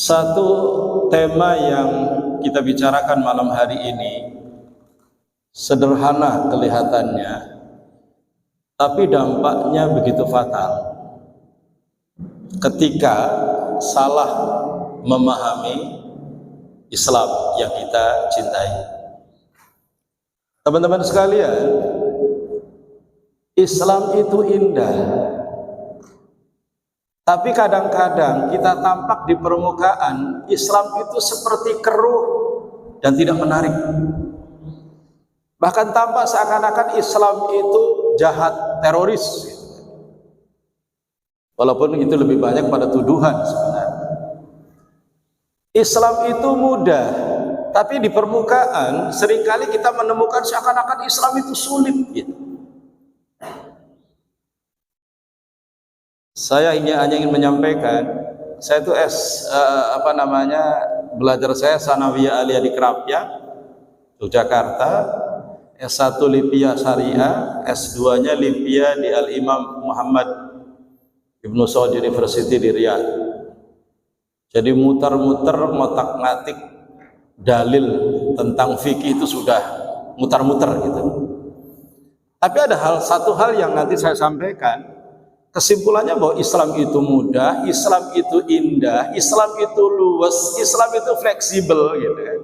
Satu tema yang kita bicarakan malam hari ini sederhana kelihatannya, tapi dampaknya begitu fatal ketika salah memahami Islam yang kita cintai. Teman-teman sekalian, Islam itu indah, tapi kadang-kadang kita tampak di permukaan Islam itu seperti keruh dan tidak menarik. Bahkan tampak seakan-akan Islam itu jahat, teroris. Walaupun itu lebih banyak pada tuduhan sebenarnya. Islam itu mudah, tapi di permukaan seringkali kita menemukan seakan-akan Islam itu sulit gitu. Saya hanya ingin menyampaikan, saya itu belajar saya Sanawiyah Aliyah di Kerapia, Yogyakarta, S1 Lipia Syariah, S2-nya Lipia di Al-Imam Muhammad Ibnu Saud University di Riyadh. Jadi muter-muter ngotak-ngatik dalil tentang fikih itu sudah muter-muter gitu. Tapi ada satu hal yang nanti saya sampaikan, kesimpulannya bahwa Islam itu mudah, Islam itu indah, Islam itu luas, Islam itu fleksibel gitu ya.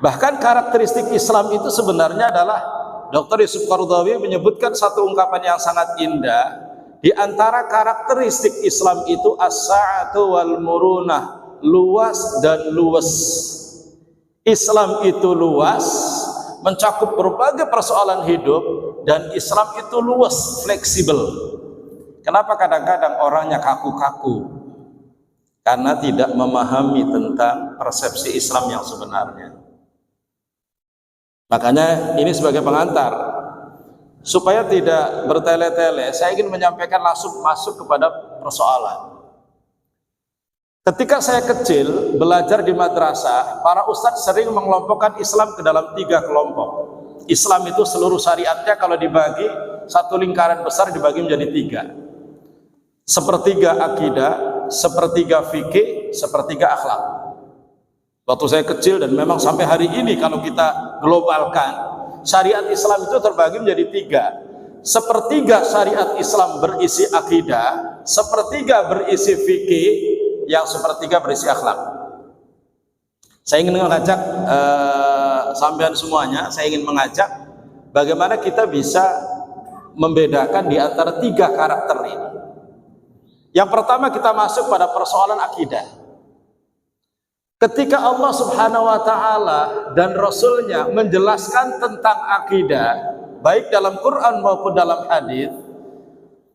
Bahkan karakteristik Islam itu sebenarnya adalah Dr. Yusuf Qaradawi menyebutkan satu ungkapan yang sangat indah. Di antara karakteristik Islam itu as-sa'atu wal murunah, luas dan luwes. Islam itu luas, mencakup berbagai persoalan hidup, dan Islam itu luas, fleksibel. Kenapa kadang-kadang orangnya kaku-kaku? Karena tidak memahami tentang persepsi Islam yang sebenarnya. Makanya ini sebagai pengantar, supaya tidak bertele-tele, saya ingin menyampaikan langsung masuk kepada persoalan. Ketika saya kecil belajar di madrasah, para ustadz sering mengelompokkan Islam ke dalam 3 kelompok. Islam itu seluruh syariatnya kalau dibagi satu lingkaran besar dibagi menjadi 3. Sepertiga akidah, sepertiga fikih, sepertiga akhlak. Waktu saya kecil dan memang sampai hari ini kalau kita globalkan, syariat Islam itu terbagi menjadi 3. Sepertiga syariat Islam berisi akidah, sepertiga berisi fikih, yang sepertiga berisi akhlak. Saya ingin mengajak sampean semuanya, saya ingin mengajak bagaimana kita bisa membedakan di antara 3 karakter ini. Yang pertama, kita masuk pada persoalan akidah. Ketika Allah Subhanahu wa ta'ala dan Rasulnya menjelaskan tentang akidah, baik dalam Quran maupun dalam hadis,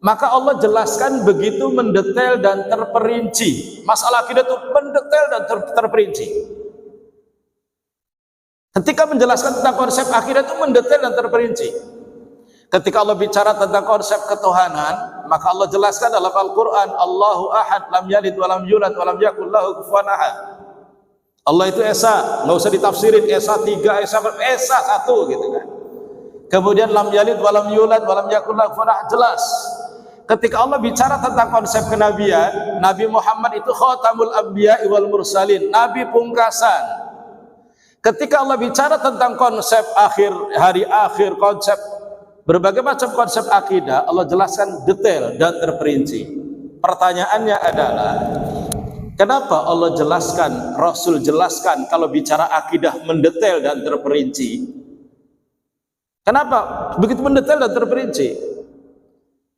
maka Allah jelaskan begitu mendetail dan terperinci. Masalah akidah itu mendetail dan terperinci. Ketika menjelaskan tentang konsep akidah itu mendetail dan terperinci. Ketika Allah bicara tentang konsep ketuhanan, maka Allah jelaskan dalam Al-Quran, Allahu ahad, lam yalid walam yulad walam yakul lahu kufuwan ahad. Allah itu Esa, nggak usah ditafsirin Esa 3, Esa 1 gitu kan. Kemudian lam yalid walam yulad walam yakul lahu kufuwan ahad, jelas. Ketika Allah bicara tentang konsep kenabian, Nabi Muhammad itu khatamul anbiya wal mursalin, nabi pungkasan. Ketika Allah bicara tentang konsep hari akhir, konsep berbagai macam konsep akidah, Allah jelaskan detail dan terperinci. Pertanyaannya adalah, kenapa Allah jelaskan, Rasul jelaskan kalau bicara akidah mendetail dan terperinci? Kenapa begitu mendetail dan terperinci?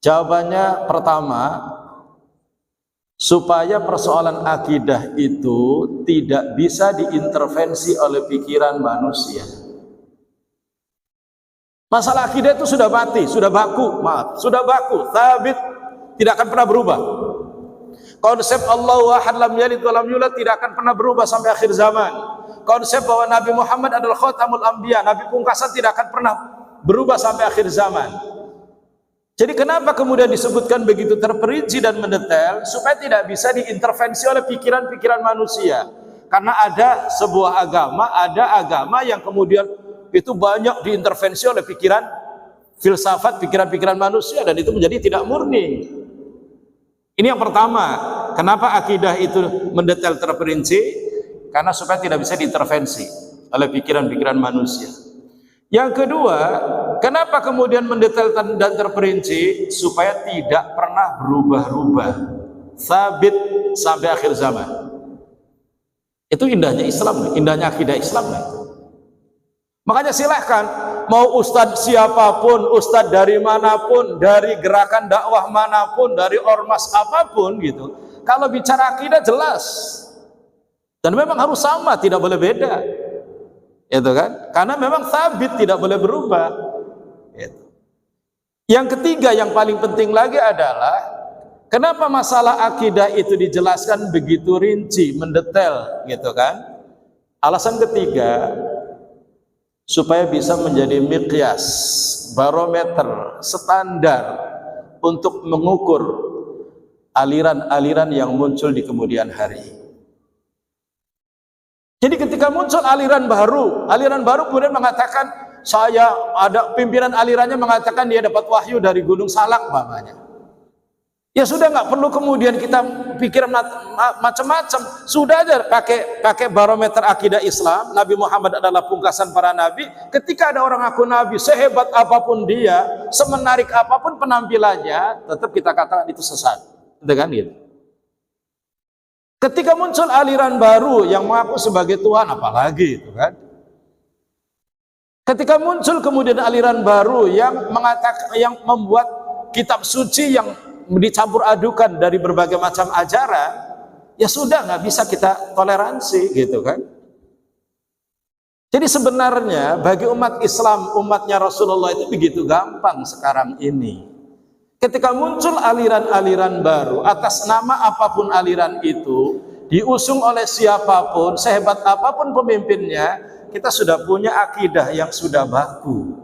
Jawabannya pertama, supaya persoalan akidah itu tidak bisa diintervensi oleh pikiran manusia. Masalah akidah itu sudah mati, sudah baku, tabit, tidak akan pernah berubah. Konsep Allahu ahad, lam yalid walam yulad tidak akan pernah berubah sampai akhir zaman. Konsep bahwa Nabi Muhammad adalah khatamul anbiya, nabi pungkasan, tidak akan pernah berubah sampai akhir zaman. Jadi kenapa kemudian disebutkan begitu terperinci dan mendetail? Supaya tidak bisa diintervensi oleh pikiran-pikiran manusia. Karena ada sebuah agama, ada agama yang kemudian itu banyak diintervensi oleh pikiran filsafat, pikiran-pikiran manusia, dan itu menjadi tidak murni. Ini yang pertama. Kenapa akidah itu mendetail terperinci? Karena supaya tidak bisa diintervensi oleh pikiran-pikiran manusia. Yang kedua, kenapa kemudian mendetail dan terperinci? Supaya tidak pernah berubah-ubah, sabit sampai akhir zaman. Itu indahnya Islam, indahnya akidah Islam. Makanya silahkan mau ustadz siapapun, ustadz dari manapun, dari gerakan dakwah manapun, dari ormas apapun gitu, kalau bicara akidah jelas, dan memang harus sama, tidak boleh beda, itu kan? Karena memang sabit, tidak boleh berubah. Gitu. Yang ketiga, yang paling penting lagi adalah kenapa masalah akidah itu dijelaskan begitu rinci, mendetail, gitu kan? Alasan ketiga, supaya bisa menjadi miqyas, barometer, standar untuk mengukur aliran-aliran yang muncul di kemudian hari. Jadi ketika muncul aliran baru kemudian mengatakan, saya ada pimpinan alirannya mengatakan dia dapat wahyu dari Gunung Salak namanya. Ya sudah, nggak perlu kemudian kita pikir macam-macam. Sudah aja pakai barometer akidah Islam. Nabi Muhammad adalah pungkasan para nabi. Ketika ada orang ngaku nabi, sehebat apapun dia, semenarik apapun penampilannya, tetap kita katakan itu sesat. Dengan gitu. Ketika muncul aliran baru yang mengaku sebagai Tuhan, apalagi itu kan? Ketika muncul kemudian aliran baru yang mengatakan, yang membuat kitab suci yang dicampur adukan dari berbagai macam ajaran, ya sudah, nggak bisa kita toleransi, gitu kan? Jadi sebenarnya bagi umat Islam, umatnya Rasulullah itu begitu gampang sekarang ini. Ketika muncul aliran-aliran baru atas nama apapun aliran itu, diusung oleh siapapun, sehebat apapun pemimpinnya, kita sudah punya akidah yang sudah baku.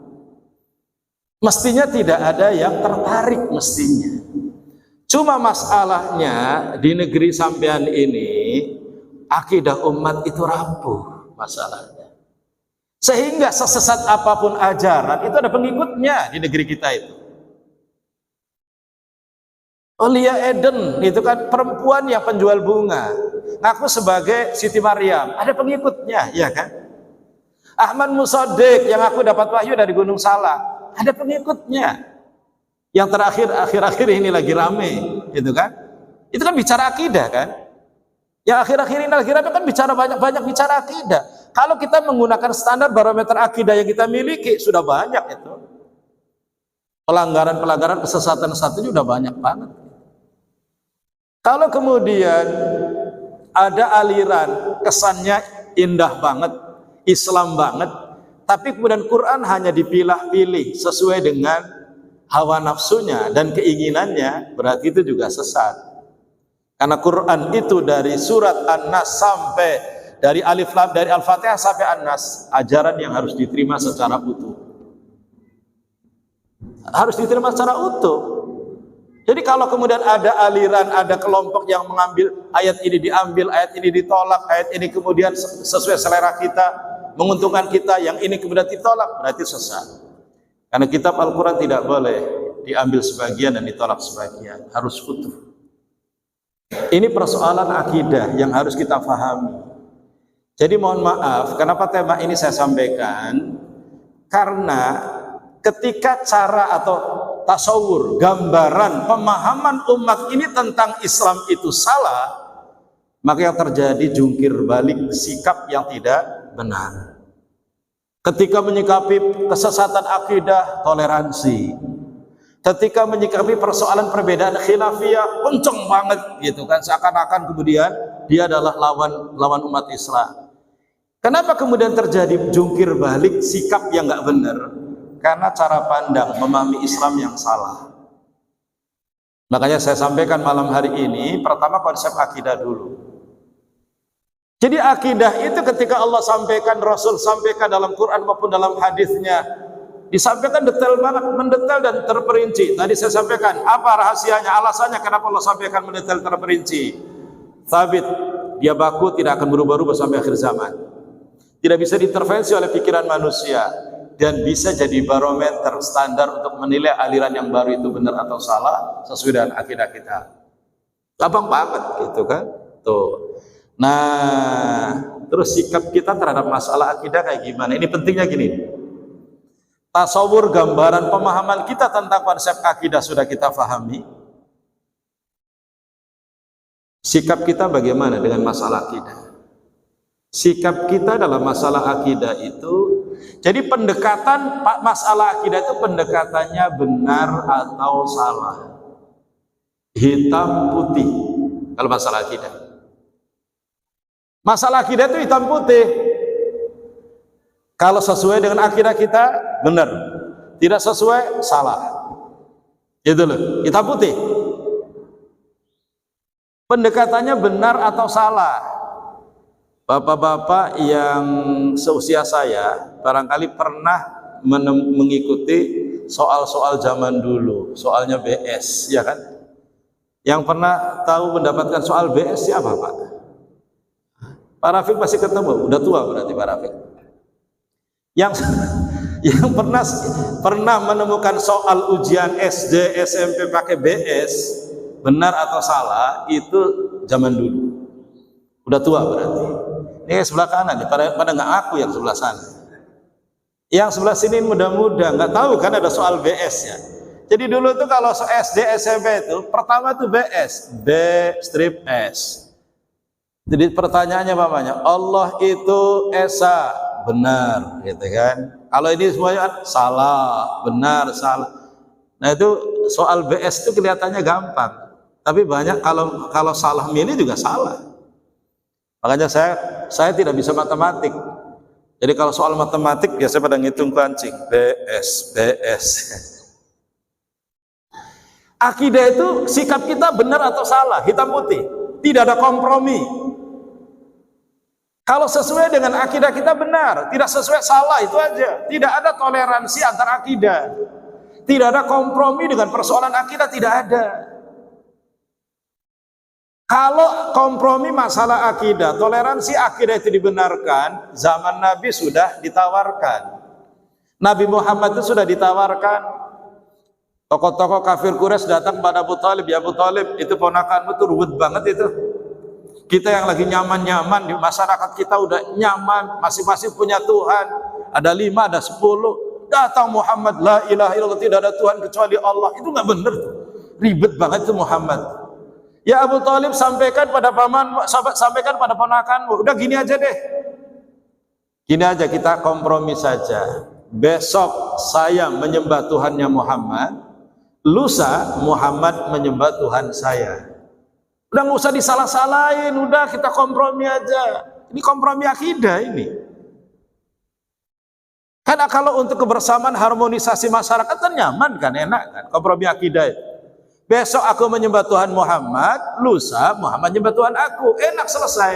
Mestinya tidak ada yang tertarik mestinya. Cuma masalahnya di negeri sampean ini akidah umat itu rapuh masalahnya. Sehingga sesesat apapun ajaran itu ada pengikutnya di negeri kita itu. Olia Eden itu kan perempuan yang penjual bunga, ngaku sebagai Siti Maryam, ada pengikutnya, ya kan? Ahmad Musaddiq yang aku dapat wahyu dari Gunung Salak, ada pengikutnya. Yang terakhir akhir-akhir ini lagi rame, gitu kan? Itu kan bicara akidah kan? Yang akhir-akhir ini lagi rame kan bicara banyak bicara akidah. Kalau kita menggunakan standar barometer akidah yang kita miliki, sudah banyak itu. Pelanggaran kesesatan satu sudah banyak banget. Kalau kemudian ada aliran kesannya indah banget, Islam banget, tapi kemudian Quran hanya dipilah-pilih sesuai dengan hawa nafsunya dan keinginannya, berarti itu juga sesat. Karena Quran itu dari surat An-Nas sampai dari Alif Lam, dari Al-Fatihah sampai An-Nas, ajaran yang harus diterima secara utuh. Harus diterima secara utuh. Jadi kalau kemudian ada aliran, ada kelompok yang mengambil ayat ini diambil, ayat ini ditolak, ayat ini kemudian sesuai selera kita, menguntungkan kita, yang ini kemudian ditolak, berarti sesat. Karena kitab Al-Quran tidak boleh diambil sebagian dan ditolak sebagian, harus utuh. Ini persoalan akidah yang harus kita pahami. Jadi mohon maaf, kenapa tema ini saya sampaikan? Karena ketika cara atau tasawur, gambaran, pemahaman umat ini tentang Islam itu salah, maka yang terjadi jungkir balik sikap yang tidak benar. Ketika menyikapi kesesatan akidah, toleransi. Ketika menyikapi persoalan perbedaan khilafiyah, kenceng banget gitu kan, seakan-akan kemudian dia adalah lawan umat Islam. Kenapa kemudian terjadi jungkir balik sikap yang nggak benar? Karena cara pandang memahami Islam yang salah. Makanya saya sampaikan malam hari ini, pertama konsep akidah dulu. Jadi akidah itu ketika Allah sampaikan, Rasul sampaikan dalam Quran maupun dalam hadisnya, disampaikan detail banget, mendetail dan terperinci. Tadi saya sampaikan apa rahasianya, alasannya kenapa Allah sampaikan mendetail terperinci. Sabit, dia baku, tidak akan berubah-ubah sampai akhir zaman. Tidak bisa diintervensi oleh pikiran manusia dan bisa jadi barometer standar untuk menilai aliran yang baru itu benar atau salah sesuai dengan akidah kita. Gampang banget gitu kan. Tuh. Nah, terus sikap kita terhadap masalah akidah kayak gimana? Ini pentingnya gini. Tasawur, gambaran, pemahaman kita tentang konsep akidah sudah kita pahami. Sikap kita bagaimana dengan masalah akidah? Sikap kita dalam masalah akidah itu, jadi pendekatan masalah akidah itu pendekatannya benar atau salah, hitam putih. Kalau masalah akidah, masalah akidah itu hitam putih. Kalau sesuai dengan akidah kita benar, tidak sesuai salah. Itu loh, hitam putih. Pendekatannya benar atau salah. Bapak-bapak yang seusia saya barangkali pernah mengikuti soal-soal zaman dulu, soalnya BS, ya kan? Yang pernah tahu mendapatkan soal BS siapa, Pak? Pak Rafiq masih ketemu, udah tua berarti Pak Rafiq. Yang pernah menemukan soal ujian SD, SMP pakai BS, benar atau salah, itu zaman dulu. Udah tua berarti. Ini sebelah kanan nih, pada nggak aku yang sebelah sana. Yang sebelah sini muda-muda nggak tahu kan ada soal BS ya. Jadi dulu tuh kalau SD SMP itu pertama tuh BS, B strip S. Jadi pertanyaannya mamanya, Allah itu esa, benar, gitu kan? Kalau ini semuanya salah, benar, salah. Nah itu soal BS itu kelihatannya gampang, tapi banyak kalau salah milih juga salah. Makanya saya tidak bisa matematik. Jadi kalau soal matematik biasanya pada ngitung kancing, BS. Akidah itu sikap kita benar atau salah, hitam putih, tidak ada kompromi. Kalau sesuai dengan akidah kita benar, tidak sesuai salah, itu aja. Tidak ada toleransi antar akidah. Tidak ada kompromi dengan persoalan akidah, tidak ada. Kalau kompromi masalah akidah, toleransi akidah itu dibenarkan, zaman Nabi sudah ditawarkan. Nabi Muhammad itu sudah ditawarkan. Tokoh-tokoh kafir Quraisy datang pada Abu Talib, ya Abu Talib, itu ponakanmu tuh ruwet banget itu. Kita yang lagi nyaman-nyaman, di masyarakat kita udah nyaman, masing-masing punya Tuhan. Ada 5, ada 10. Datang Muhammad, la ilaha illallah, tidak ada Tuhan kecuali Allah. Itu nggak bener tuh. Ribet banget itu Muhammad. Ya Abu Talib, sampaikan pada paman, sampaikan pada ponakanmu. Udah gini aja deh. Gini aja, kita kompromi saja. Besok saya menyembah Tuhannya Muhammad, lusa Muhammad menyembah Tuhan saya. Udah nggak usah disalah-salahin, udah kita kompromi aja. Ini kompromi akidah ini. Karena kalau untuk kebersamaan harmonisasi masyarakat kan nyaman kan, enak kan, kompromi akidah itu. Besok aku menyembah Tuhan Muhammad, lusa Muhammad menyembah Tuhan aku, enak, selesai.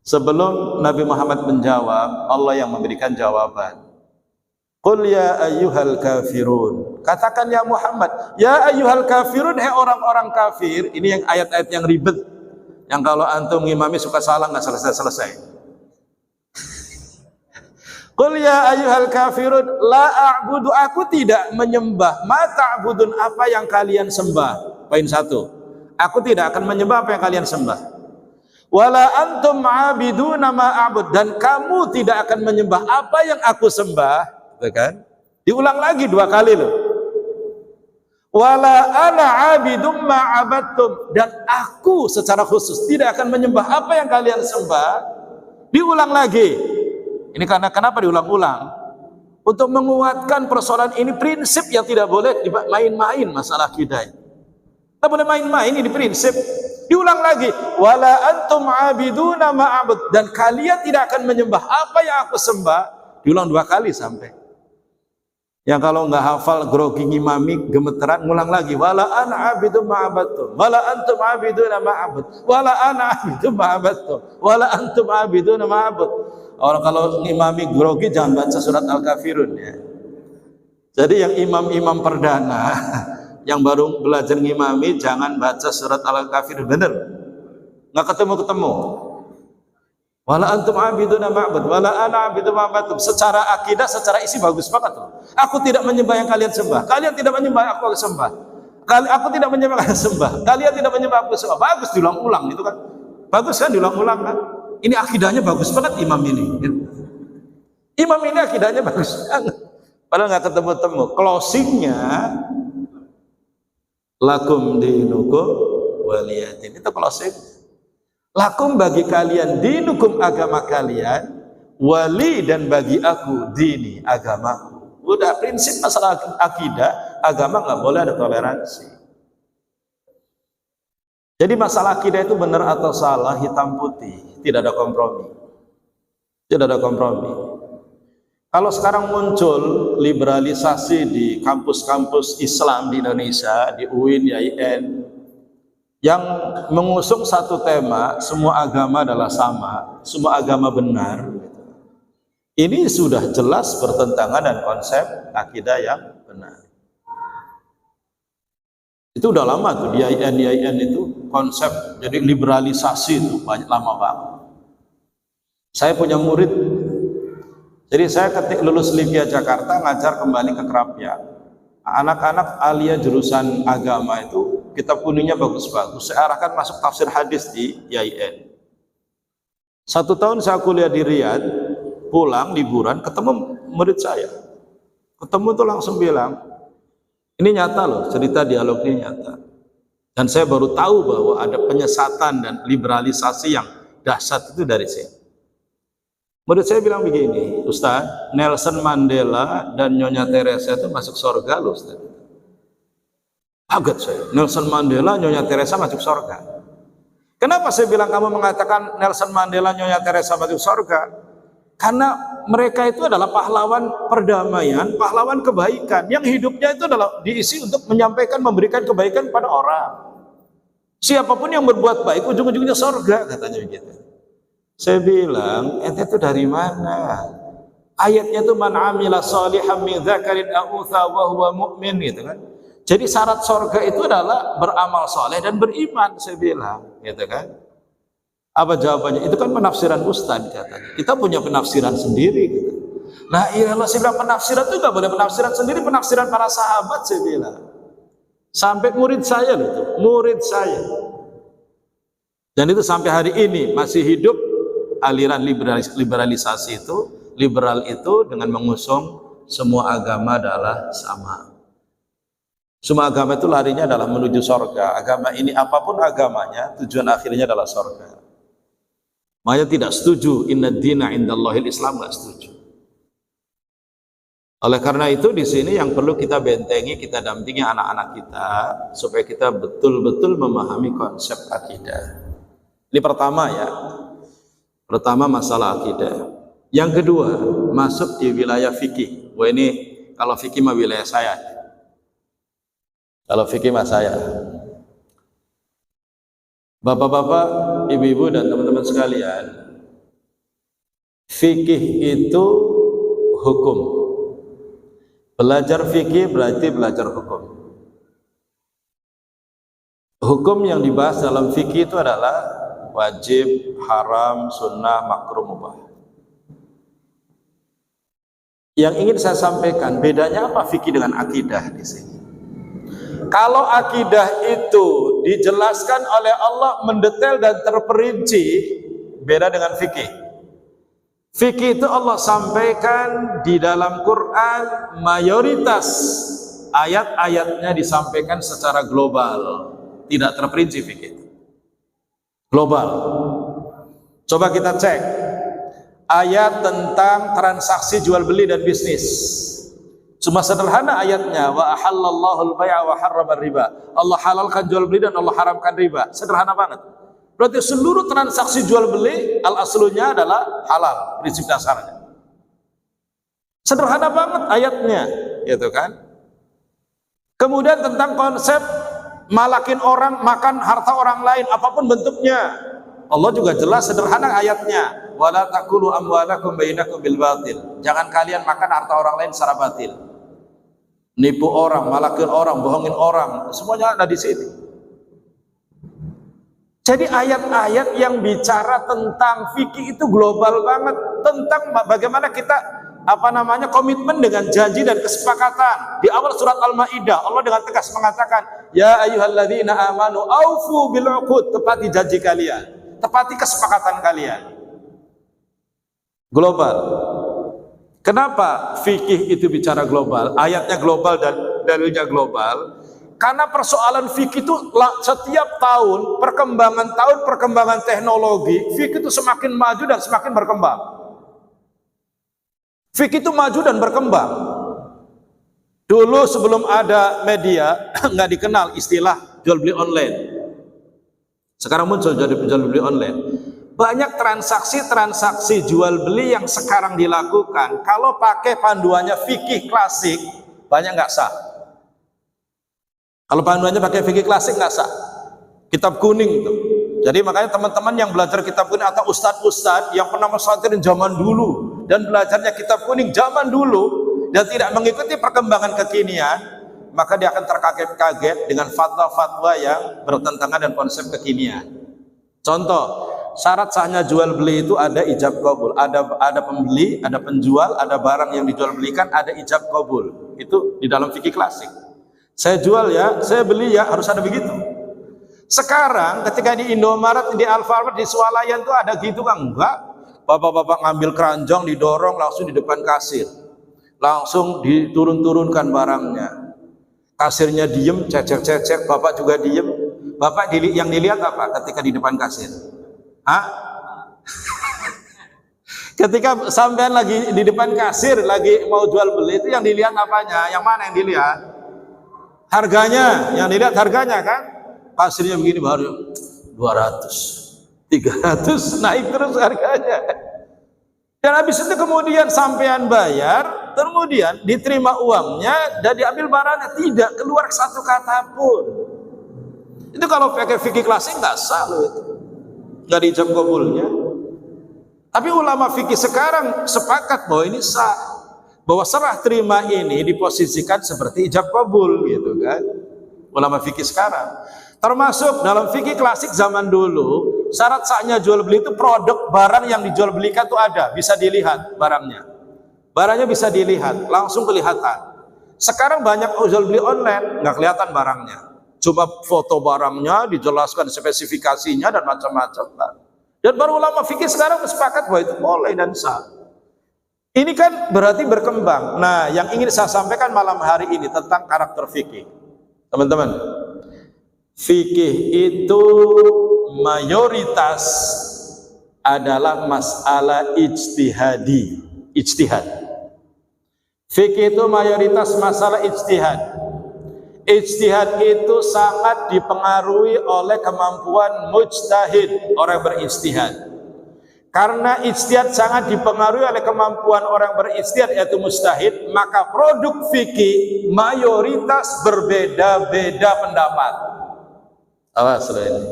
Sebelum Nabi Muhammad menjawab, Allah yang memberikan jawaban. Qul ya ayyuhal kafirun. Katakan ya Muhammad, ya ayyuhal kafirun, hai orang-orang kafir. Ini yang ayat-ayat yang ribet, yang kalau antum ngimami suka salah nggak selesai-selesai. Qul ya ayyuhal kafirun, la a'budu, aku tidak menyembah, ma ta'budun, apa yang kalian sembah. Poin 1, aku tidak akan menyembah apa yang kalian sembah. Wala antum ma'abiduna ma'abud, dan kamu tidak akan menyembah apa yang aku sembah. Kan? Diulang lagi 2 kali loh. Wala ana abidum ma'abattum, dan aku secara khusus tidak akan menyembah apa yang kalian sembah. Diulang lagi. Ini karena kenapa diulang-ulang? Untuk menguatkan persoalan ini, prinsip yang tidak boleh main-main masalah akidah. Tidak boleh main-main, ini prinsip. Diulang lagi, wala antum abiduna ma'abud, dan kalian tidak akan menyembah apa yang aku sembah. Diulang 2 kali sampai. Yang kalau nggak hafal grogi ngimami gemeteran, ngulang lagi, wala ana abidu ma'abadtum, wala antum abiduna ma'abud, wala ana abidu ma'abadtum, wala antum abiduna ma'abud. Orang kalau ngimami grogi jangan baca surat Al-Kafirun ya. Jadi yang imam-imam perdana yang baru belajar ngimami jangan baca surat Al-Kafirun, bener? Nggak ketemu-ketemu. Wala antum abiduna ma'bud, wala ana abidu ma'budum. Secara akidah, secara isi bagus banget tuh. Aku tidak menyembah yang kalian sembah, kalian tidak menyembah yang aku sembah. Aku tidak menyembah sembah, kalian tidak menyembah aku sembah. Bagus diulang-ulang itu kan. Bagus kan diulang-ulang kan. Ini akidahnya bagus banget imam ini. Imam ini akidahnya bagus banget. Padahal nggak ketemu-temu. Closingnya lakum dinukum waliyadin. Itu closing. Lakum bagi kalian dinukum agama kalian, wali dan bagi aku dini agamaku. Udah prinsip masalah akidah, agama nggak boleh ada toleransi. Jadi masalah akidah itu benar atau salah, hitam putih, tidak ada kompromi. Tidak ada kompromi. Kalau sekarang muncul liberalisasi di kampus-kampus Islam di Indonesia, di UIN, IAIN, yang mengusung satu tema, semua agama adalah sama, semua agama benar. Ini sudah jelas bertentangan dengan konsep akidah yang benar. Itu udah lama tuh di IAIN itu konsep, jadi liberalisasi itu banyak lama banget. Saya punya murid, jadi saya ketika lulus Livia Jakarta ngajar kembali ke Krapia. Anak-anak alia jurusan agama itu kitab kuningnya bagus-bagus. Saya arahkan masuk tafsir hadis di IAIN. 1 tahun saya kuliah di Riyadh, pulang liburan ketemu murid saya. Ketemu tuh langsung bilang, ini nyata loh, cerita dialog ini nyata. Dan saya baru tahu bahwa ada penyesatan dan liberalisasi yang dahsyat itu dari sini. Murid saya bilang begini, Ustaz, Nelson Mandela dan Nyonya Teresa itu masuk surga loh, Ustaz. Kaget saya, Nelson Mandela, Nyonya Teresa masuk surga. Kenapa saya bilang kamu mengatakan Nelson Mandela, Nyonya Teresa masuk surga? Karena mereka itu adalah pahlawan perdamaian, pahlawan kebaikan, yang hidupnya itu adalah diisi untuk menyampaikan, memberikan kebaikan pada orang. Siapapun yang berbuat baik, ujung-ujungnya surga, katanya begitu. Saya bilang, ente itu dari mana? Ayatnya itu man amila shalihan min dzakarin aw untha wa huwa mu'min, gitu kan. Jadi syarat surga itu adalah beramal soleh dan beriman, saya bilang, gitu kan. Apa jawabannya? Itu kan penafsiran Ustaz, katanya. Kita punya penafsiran sendiri, gitu. Nah, iya, kalau saya bilang penafsiran itu nggak boleh penafsiran sendiri, penafsiran para sahabat, saya bilang. Sampai murid saya loh, itu, murid saya. Dan itu sampai hari ini masih hidup aliran liberalisasi itu, liberal itu dengan mengusung semua agama adalah sama. Semua agama itu larinya adalah menuju surga. Agama ini apapun agamanya, tujuan akhirnya adalah surga. Makanya tidak setuju inna dina indallahil Islam, nggak setuju. Oleh karena itu di sini yang perlu kita bentengi, kita dampingi anak-anak kita supaya kita betul-betul memahami konsep akidah. Ini pertama ya. Pertama masalah akidah. Yang kedua, masuk di wilayah fikih. Wah, ini kalau fikih mah wilayah saya. Kalau fikih mah saya. Bapak-bapak, ibu-ibu dan teman-teman sekalian, fikih itu hukum. Belajar fikih berarti belajar hukum. Hukum yang dibahas dalam fikih itu adalah wajib, haram, sunnah, makruh, mubah. Yang ingin saya sampaikan, bedanya apa fikih dengan akidah di sini? Kalau akidah itu dijelaskan oleh Allah mendetail dan terperinci, beda dengan fikih. Fikih itu Allah sampaikan di dalam Quran, mayoritas ayat-ayatnya disampaikan secara global, tidak terperinci fikih. Global. Coba kita cek ayat tentang transaksi jual beli dan bisnis. Cuma sederhana ayatnya, wa ahallallahu al-bai'a wa harrama riba. Allah halalkan jual beli dan Allah haramkan riba. Sederhana banget. Berarti seluruh transaksi jual beli al-aslunya adalah halal, prinsip dasarnya. Sederhana banget ayatnya, gitu kan? Kemudian tentang konsep malakin orang makan harta orang lain apapun bentuknya, Allah juga jelas sederhana ayatnya, wala taqulu amwalakum bainakum bil batil. Jangan kalian makan harta orang lain secara batil. Nipu orang, malakin orang, bohongin orang, semuanya ada di sini. Jadi ayat-ayat yang bicara tentang fikih itu global banget, tentang bagaimana kita komitmen dengan janji dan kesepakatan. Di awal surat Al-Maidah Allah dengan tegas mengatakan, ya ayyuhalladzina amanu aufu bil uqud, tepati janji kalian, tepati kesepakatan kalian. Global. Kenapa fikih itu bicara global? Ayatnya global dan dalilnya global. Karena persoalan fikih itu setiap tahun, perkembangan teknologi, fikih itu semakin maju dan semakin berkembang. Fikih itu maju dan berkembang. Dulu sebelum ada media, nggak dikenal istilah jual beli online. Sekarang muncul jadi jual beli online. Banyak transaksi jual beli yang sekarang dilakukan, kalau pakai panduannya fikih klasik, banyak nggak sah. Kalau panduannya pakai fikih klasik nggak sah. Kitab kuning itu. Jadi makanya teman-teman yang belajar kitab kuning atau ustadz-ustadz yang pernah pesantren zaman dulu dan belajarnya kitab kuning zaman dulu dan tidak mengikuti perkembangan kekinian, maka dia akan terkaget-kaget dengan fatwa-fatwa yang bertentangan dengan konsep kekinian. Contoh, syarat sahnya jual beli itu ada ijab qabul, ada pembeli, ada penjual, ada barang yang dijual belikan, ada ijab qabul. Itu di dalam fikih klasik. Saya jual ya, saya beli ya, harus ada begitu. Sekarang ketika di Indomaret, di Alfamart, di Swalayan tuh ada gitu kan? Enggak. Bapak-bapak ngambil keranjang, didorong langsung di depan kasir. Langsung diturun-turunkan barangnya. Kasirnya diem, cecek-cecek, bapak juga diem. Bapak yang dilihat apa ketika di depan kasir? Hah? Ketika sampean lagi di depan kasir, lagi mau jual beli, itu yang dilihat apanya? Yang mana yang dilihat? Harganya, yang dilihat harganya kan? Kasirnya begini baru 200, 300, naik terus harganya. Dan habis itu kemudian sampean bayar, kemudian diterima uangnya dan diambil barangnya, tidak keluar satu kata pun. Itu kalau pakai fikih klasik nggak sah loh itu, nggak dijam kabulnya. Tapi ulama fikih sekarang sepakat bahwa ini sah, bahwa serah terima ini diposisikan seperti ijab kabul gitu kan. Ulama fikih sekarang, termasuk dalam fikih klasik zaman dulu, syarat sahnya jual beli itu produk barang yang dijual belikan itu ada, bisa dilihat barangnya bisa dilihat, langsung kelihatan. Sekarang banyak jual beli online, nggak kelihatan barangnya, cuma foto barangnya, dijelaskan spesifikasinya dan macam-macam. Dan baru ulama fikih sekarang sepakat bahwa itu boleh dan sah. Ini kan berarti berkembang. Nah, yang ingin saya sampaikan malam hari ini tentang karakter fikih. Teman-teman, fikih itu mayoritas adalah masalah ijtihad. Fikih itu mayoritas masalah ijtihad. Ijtihad itu sangat dipengaruhi oleh kemampuan mujtahid, orang berijtihad. Karena ijtihad sangat dipengaruhi oleh kemampuan orang berijtihad yaitu mujtahid, maka produk fikih mayoritas berbeda-beda pendapat. Awas ini.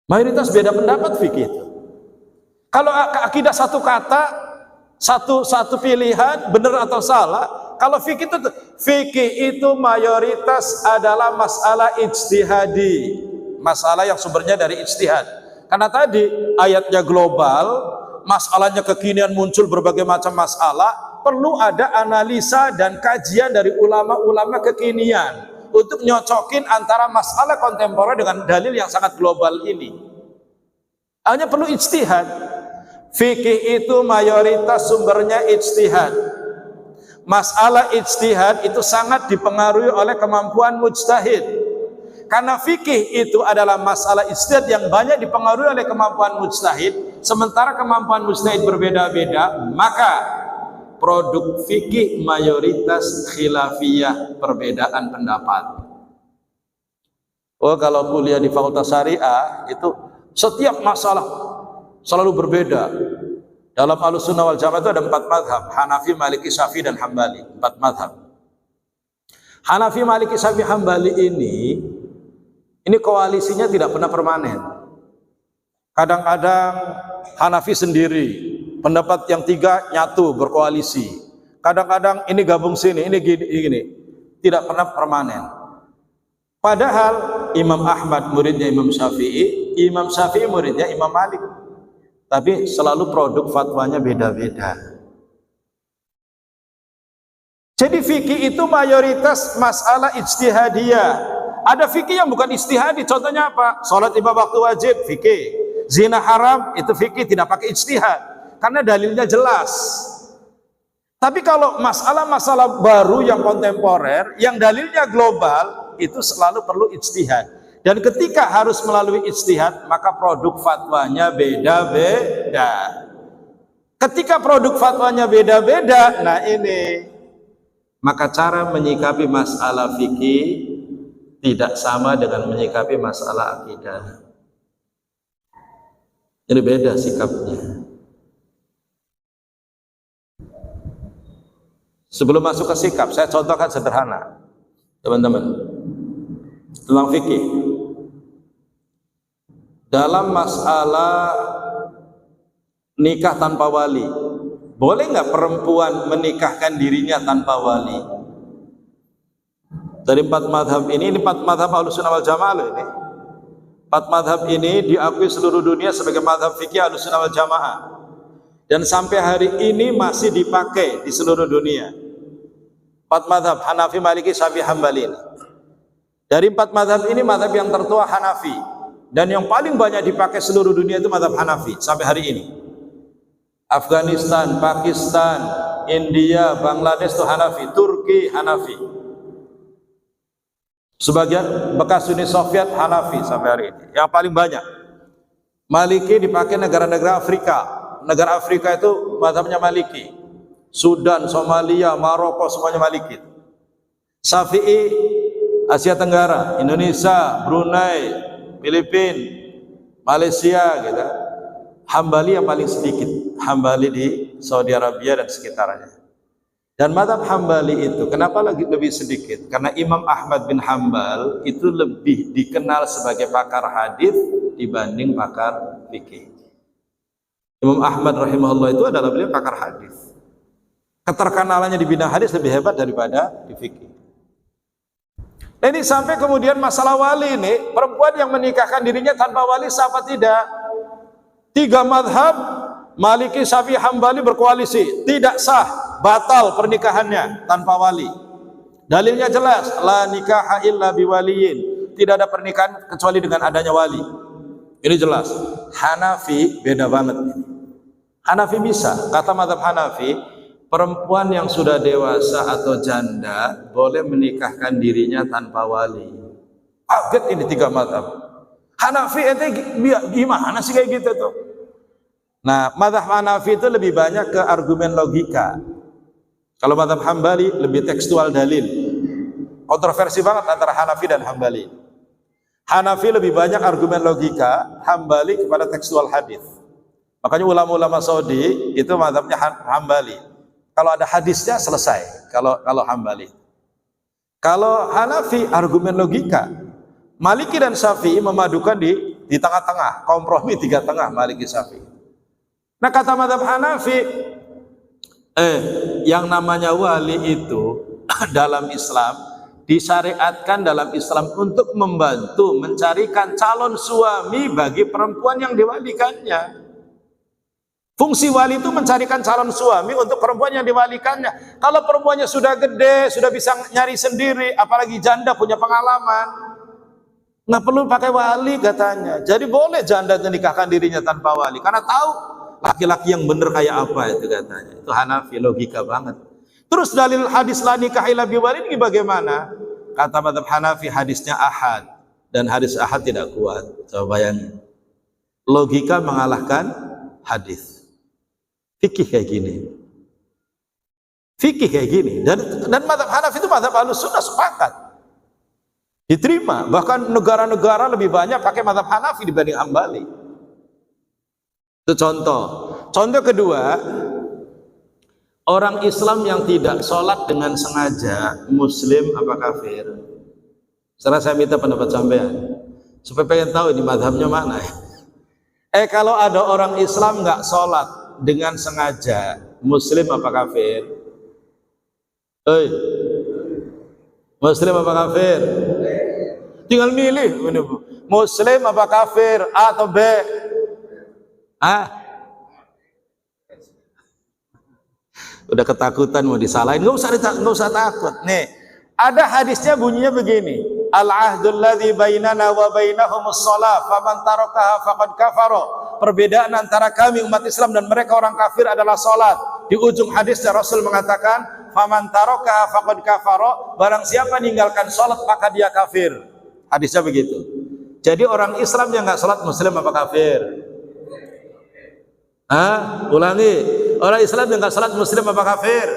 Mayoritas beda pendapat fikih itu. Kalau akidah satu kata, satu pilihan, benar atau salah. Kalau fikih itu mayoritas adalah masalah ijtihadi, masalah yang sumbernya dari ijtihad. Karena tadi ayatnya global, masalahnya kekinian, muncul berbagai macam masalah, perlu ada analisa dan kajian dari ulama-ulama kekinian untuk nyocokin antara masalah kontemporer dengan dalil yang sangat global ini. Hanya perlu ijtihad. Fikih itu mayoritas sumbernya ijtihad. Masalah ijtihad itu sangat dipengaruhi oleh kemampuan mujtahid. Karena fikih itu adalah masalah ijtihad yang banyak dipengaruhi oleh kemampuan mujtahid, sementara kemampuan mujtahid berbeda-beda, maka produk fikih mayoritas khilafiyah, perbedaan pendapat. Oh, kalau kuliah di Fakultas Syariah itu setiap masalah selalu berbeda. Dalam Ahlussunnah wal Jamaah itu ada 4 mazhab, Hanafi, Maliki, Syafi'i dan Hambali, 4 mazhab. Hanafi, Maliki, Syafi'i, Hambali ini koalisinya tidak pernah permanen. Kadang-kadang Hanafi sendiri, pendapat yang 3 nyatu berkoalisi. Kadang-kadang ini gabung sini, ini gini. Tidak pernah permanen. Padahal Imam Ahmad muridnya Imam Syafi'i, Imam Syafi'i muridnya Imam Malik. Tapi selalu produk fatwanya beda-beda. Jadi fikih itu mayoritas masalah ijtihadiyah. Ada fikih yang bukan ijtihadi, contohnya apa? Salat 5 waktu wajib, fikih. Zina haram, itu fikih, tidak pakai ijtihad, karena dalilnya jelas. Tapi kalau masalah-masalah baru yang kontemporer, yang dalilnya global, itu selalu perlu ijtihad. Dan ketika harus melalui ijtihad, maka produk fatwanya beda-beda. Ketika produk fatwanya beda-beda, nah ini, maka cara menyikapi masalah fikih tidak sama dengan menyikapi masalah akidah. Jadi beda sikapnya. Sebelum masuk ke sikap, saya contohkan sederhana, teman-teman, tentang fikih. Dalam masalah nikah tanpa wali, boleh nggak perempuan menikahkan dirinya tanpa wali? Dari 4 madhab ini 4 madhab Ahlussunnah wal Jamaah loh ini. 4 madhab ini diakui seluruh dunia sebagai madhab fikih Ahlussunnah wal Jamaah. Dan sampai hari ini masih dipakai di seluruh dunia. 4 madhab, Hanafi, Maliki, Syafi'i, Hambali ini. Dari 4 madhab ini, madhab yang tertua Hanafi. Dan yang paling banyak dipakai seluruh dunia itu madhab Hanafi sampai hari ini. Afghanistan, Pakistan, India, Bangladesh itu Hanafi, Turki Hanafi, sebagian bekas Uni Soviet Hanafi sampai hari ini. Yang paling banyak Maliki dipakai negara-negara Afrika. Negara Afrika itu mazhabnya Maliki. Sudan, Somalia, Maroko semuanya Maliki. Syafi'i Asia Tenggara, Indonesia, Brunei, Filipina, Malaysia gitu. Hambali yang paling sedikit, Hambali di Saudi Arabia dan sekitarnya. Dan mazhab Hambali itu kenapa lebih sedikit? Karena Imam Ahmad bin Hambal itu lebih dikenal sebagai pakar hadis dibanding pakar fikih. Imam Ahmad rahimahullah itu adalah beliau pakar hadis. Keterkenalannya di bidang hadis lebih hebat daripada di fikih. Ini sampai kemudian masalah wali ini, perempuan yang menikahkan dirinya tanpa wali sah apa tidak? 3 madhab Maliki, Syafi'i, Hambali berkoalisi, tidak sah, batal pernikahannya tanpa wali. Dalilnya jelas, la nikaha illa biwaliyin, tidak ada pernikahan kecuali dengan adanya wali. Ini jelas. Hanafi beda banget. Hanafi bisa, kata madhab Hanafi, perempuan yang sudah dewasa atau janda boleh menikahkan dirinya tanpa wali. Kaget ini 3 madhab. Hanafi ente gimana sih kayak gitu tuh? Nah, mazhab Hanafi itu lebih banyak ke argumen logika. Kalau mazhab Hambali lebih tekstual dalil. Kontroversi banget antara Hanafi dan Hambali. Hanafi lebih banyak argumen logika, Hambali kepada tekstual hadis. Makanya ulama-ulama Saudi itu mazhabnya Hambali. Kalau ada hadisnya selesai. Kalau Hambali. Kalau Hanafi argumen logika. Maliki dan Syafi'i memadukan di tengah-tengah, kompromi 3 tengah Maliki Syafi'i. Nah, kata mazhab Hanafi, yang namanya wali itu dalam Islam disyariatkan dalam Islam untuk membantu mencarikan calon suami bagi perempuan yang diwalikannya. Fungsi wali itu mencarikan calon suami untuk perempuan yang diwalikannya. Kalau perempuannya sudah gede, sudah bisa nyari sendiri, apalagi janda punya pengalaman, nggak perlu pakai wali katanya. Jadi boleh janda menikahkan dirinya tanpa wali, karena tahu laki-laki yang benar kayak apa itu katanya. Itu Hanafi, logika banget. Terus dalil hadis la nikah illa biwali ini bagaimana? Kata mazhab Hanafi hadisnya ahad, dan hadis ahad tidak kuat. Coba bayangin. Logika mengalahkan hadis. Fikih kayak gini. Fikih kayak gini. Dan mazhab Hanafi itu mazhab Ahlussunnah sepakat. Diterima. Bahkan negara-negara lebih banyak pakai mazhab Hanafi dibanding Hambali. Itu contoh. Contoh kedua, orang Islam yang tidak sholat dengan sengaja, muslim apa kafir? Sekarang saya minta pendapat sampean, supaya pengen tahu ini madhabnya mana. Kalau ada orang Islam nggak sholat dengan sengaja, muslim apa kafir? Muslim apa kafir? Tinggal milih, Muslim apa kafir, A atau B. Udah ketakutan mau disalahin, nggak usah takut. Nih, ada hadisnya bunyinya begini: al-ahdul ladzi bainana wa bainahumus shalah, faman tarakaha faqad kafara. Perbedaan antara kami umat Islam dan mereka orang kafir adalah salat. Di ujung hadisnya Rasul mengatakan, faman tarakaha faqad kafara, barang siapa meninggalkan salat maka dia kafir. Hadisnya begitu. Jadi orang Islam yang nggak salat Muslim apa kafir? Ulangi, orang Islam yang nggak salat Muslim apa kafir?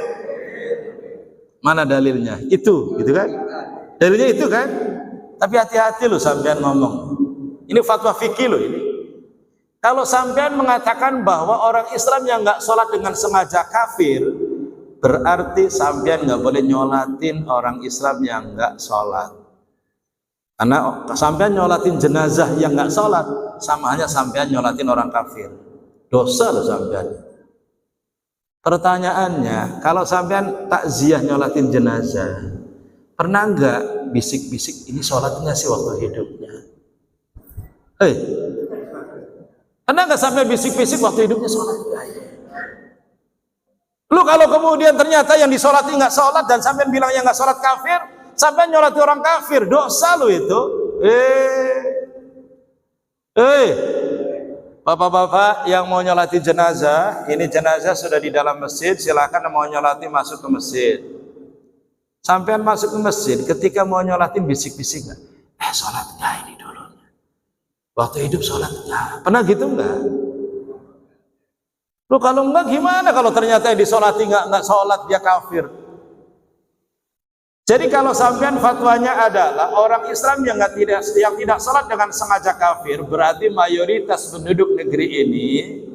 Mana dalilnya? Itu, gitu kan? Dalilnya itu kan? Tapi hati-hati loh sampean ngomong. Ini fatwa fikih loh ini. Kalau sampean mengatakan bahwa orang Islam yang nggak sholat dengan sengaja kafir, berarti sampean nggak boleh nyolatin orang Islam yang nggak sholat. Karena sampean nyolatin jenazah yang nggak sholat, sama aja sampean nyolatin orang kafir. Dosa loh sampean. Pertanyaannya, kalau sampean takziah nyolatin jenazah, pernah nggak bisik-bisik ini sholatnya sih waktu hidupnya? Pernah nggak sampai bisik-bisik waktu hidupnya sholat? Lu kalau kemudian ternyata yang disolati nggak sholat dan sampean bilang yang nggak sholat kafir, sampean nyolati orang kafir, dosa lu itu. Bapak-bapak yang mau nyolati jenazah, ini jenazah sudah di dalam masjid, silakan mau nyolati masuk ke masjid. Sampean masuk ke masjid, ketika mau nyolatin bisik-bisik nggak? Sholat nggak ini dulu? Waktu hidup sholat nggak? Pernah gitu nggak? Lu kalau enggak gimana kalau ternyata yang disolati nggak sholat dia kafir? Jadi kalau sampean fatwanya adalah orang Islam yang tidak sholat dengan sengaja kafir, berarti mayoritas penduduk negeri ini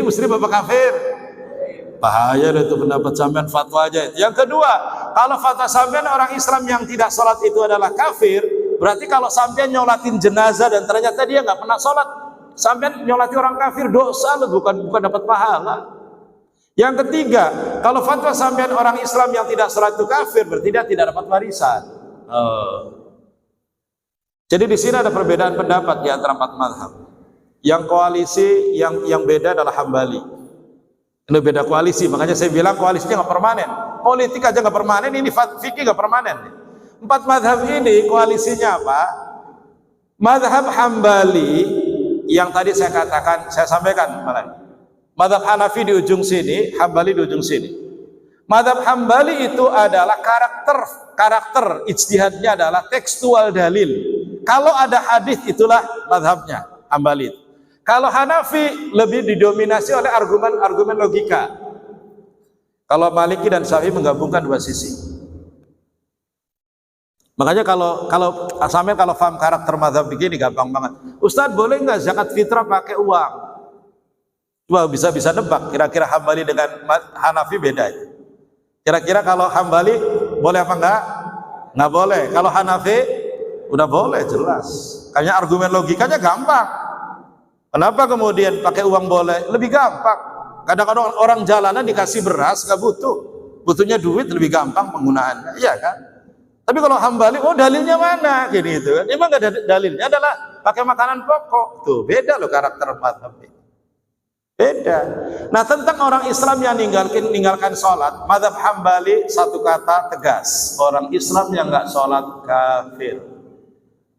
Muslim apa kafir? Bahaya itu pendapat sampean fatwa aja. Yang kedua, kalau fatwa sampean orang Islam yang tidak sholat itu adalah kafir, berarti kalau sampean nyolatin jenazah dan ternyata dia nggak pernah sholat, sampean nyolati orang kafir, dosa lu, bukan dapat pahala. Yang ketiga, kalau fatwa sampean orang Islam yang tidak sholat itu kafir, berarti dia tidak dapat warisan. Jadi di sini ada perbedaan pendapat di antara empat mazhab. Yang koalisi yang beda adalah Hambali. Ini beda koalisi, makanya saya bilang koalisinya nggak permanen. Politik aja nggak permanen, ini fikih nggak permanen. Empat mazhab ini koalisinya apa? Mazhab Hambali yang tadi saya katakan, saya sampaikan malah. Mazhab Hanafi di ujung sini, Hambali di ujung sini. Mazhab Hambali itu adalah karakter ijtihadnya adalah tekstual dalil. Kalau ada hadis itulah mazhabnya Hambali. Kalau Hanafi lebih didominasi oleh argumen logika. Kalau Maliki dan Syafi'i menggabungkan dua sisi. Makanya kalau paham karakter mazhab begini gampang banget. Ustadz, boleh nggak zakat fitrah pakai uang? Coba bisa nebak kira-kira Hambali dengan Hanafi beda. Kira-kira kalau Hambali boleh apa enggak? Nggak boleh. Kalau Hanafi udah boleh, jelas. Kayaknya argumen logikanya gampang. Kenapa kemudian pakai uang boleh? Lebih gampang. Kadang-kadang orang jalanan dikasih beras nggak butuh, butuhnya duit, lebih gampang penggunaannya, iya kan? Tapi kalau Hambali, dalilnya mana? Gini itu kan? Emang nggak ada dalilnya, adalah pakai makanan pokok. Tuh beda loh karakter mazhab ini. Beda. Nah, tentang orang Islam yang meninggalkan sholat, mazhab Hambali satu kata tegas: orang Islam yang nggak sholat kafir.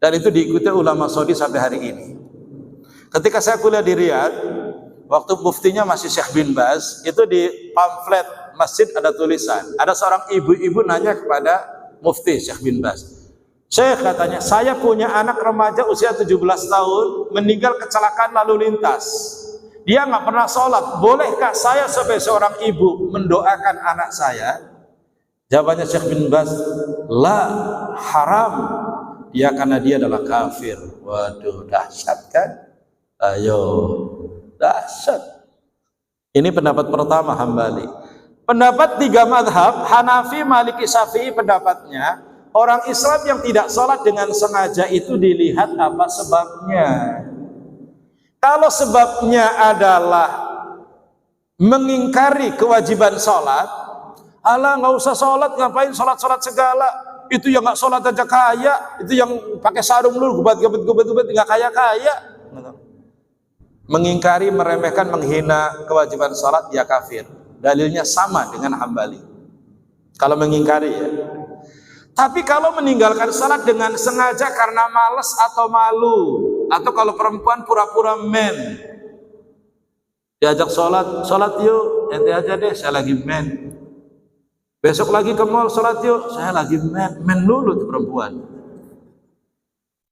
Dan itu diikuti ulama Saudi sampai hari ini. Ketika saya kuliah di Riyadh, waktu muftinya masih Syekh bin Baz, itu di pamflet masjid ada tulisan. Ada seorang ibu-ibu nanya kepada mufti Syekh bin Baz. Syekh, katanya, saya punya anak remaja usia 17 tahun meninggal kecelakaan lalu lintas. Dia nggak pernah sholat. Bolehkah saya sebagai seorang ibu mendoakan anak saya? Jawabannya Syekh bin Baz, la, haram. Ya, karena dia adalah kafir. Waduh, dahsyat kan? Ayo, dahsyat. Ini pendapat pertama Hambali. Pendapat tiga mazhab, Hanafi, Maliki, Syafi'i, pendapatnya orang Islam yang tidak sholat dengan sengaja itu dilihat apa sebabnya. Kalau sebabnya adalah mengingkari kewajiban sholat, Alah, nggak usah sholat, ngapain sholat segala? Itu yang nggak sholat aja kaya, itu yang pakai sarung dulu, gubat, nggak kaya. Mengingkari, meremehkan, menghina kewajiban sholat, dia kafir. Dalilnya sama dengan Hambali. Kalau mengingkari ya. Tapi kalau meninggalkan sholat dengan sengaja karena malas atau malu, atau kalau perempuan pura-pura men, diajak sholat yuk, ente aja deh, saya lagi men. Besok lagi ke mall, sholat yuk, saya lagi men dulu tuh perempuan.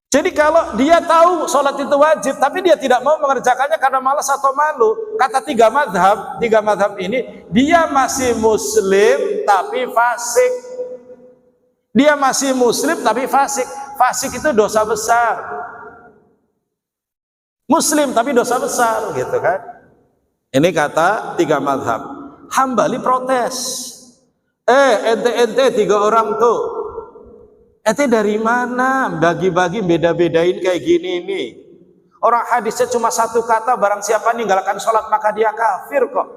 Jadi kalau dia tahu sholat itu wajib, tapi dia tidak mau mengerjakannya karena malas atau malu, kata tiga madhab ini, dia masih muslim tapi fasik. Dia masih muslim tapi fasik. Fasik itu dosa besar. Muslim tapi dosa besar, gitu kan? Ini kata tiga madhab. Hambali protes. Ente 3 orang tuh, ente dari mana bagi-bagi beda-bedain kayak gini nih? Orang hadisnya cuma 1 kata, barang siapa ninggalkan sholat maka dia kafir kok.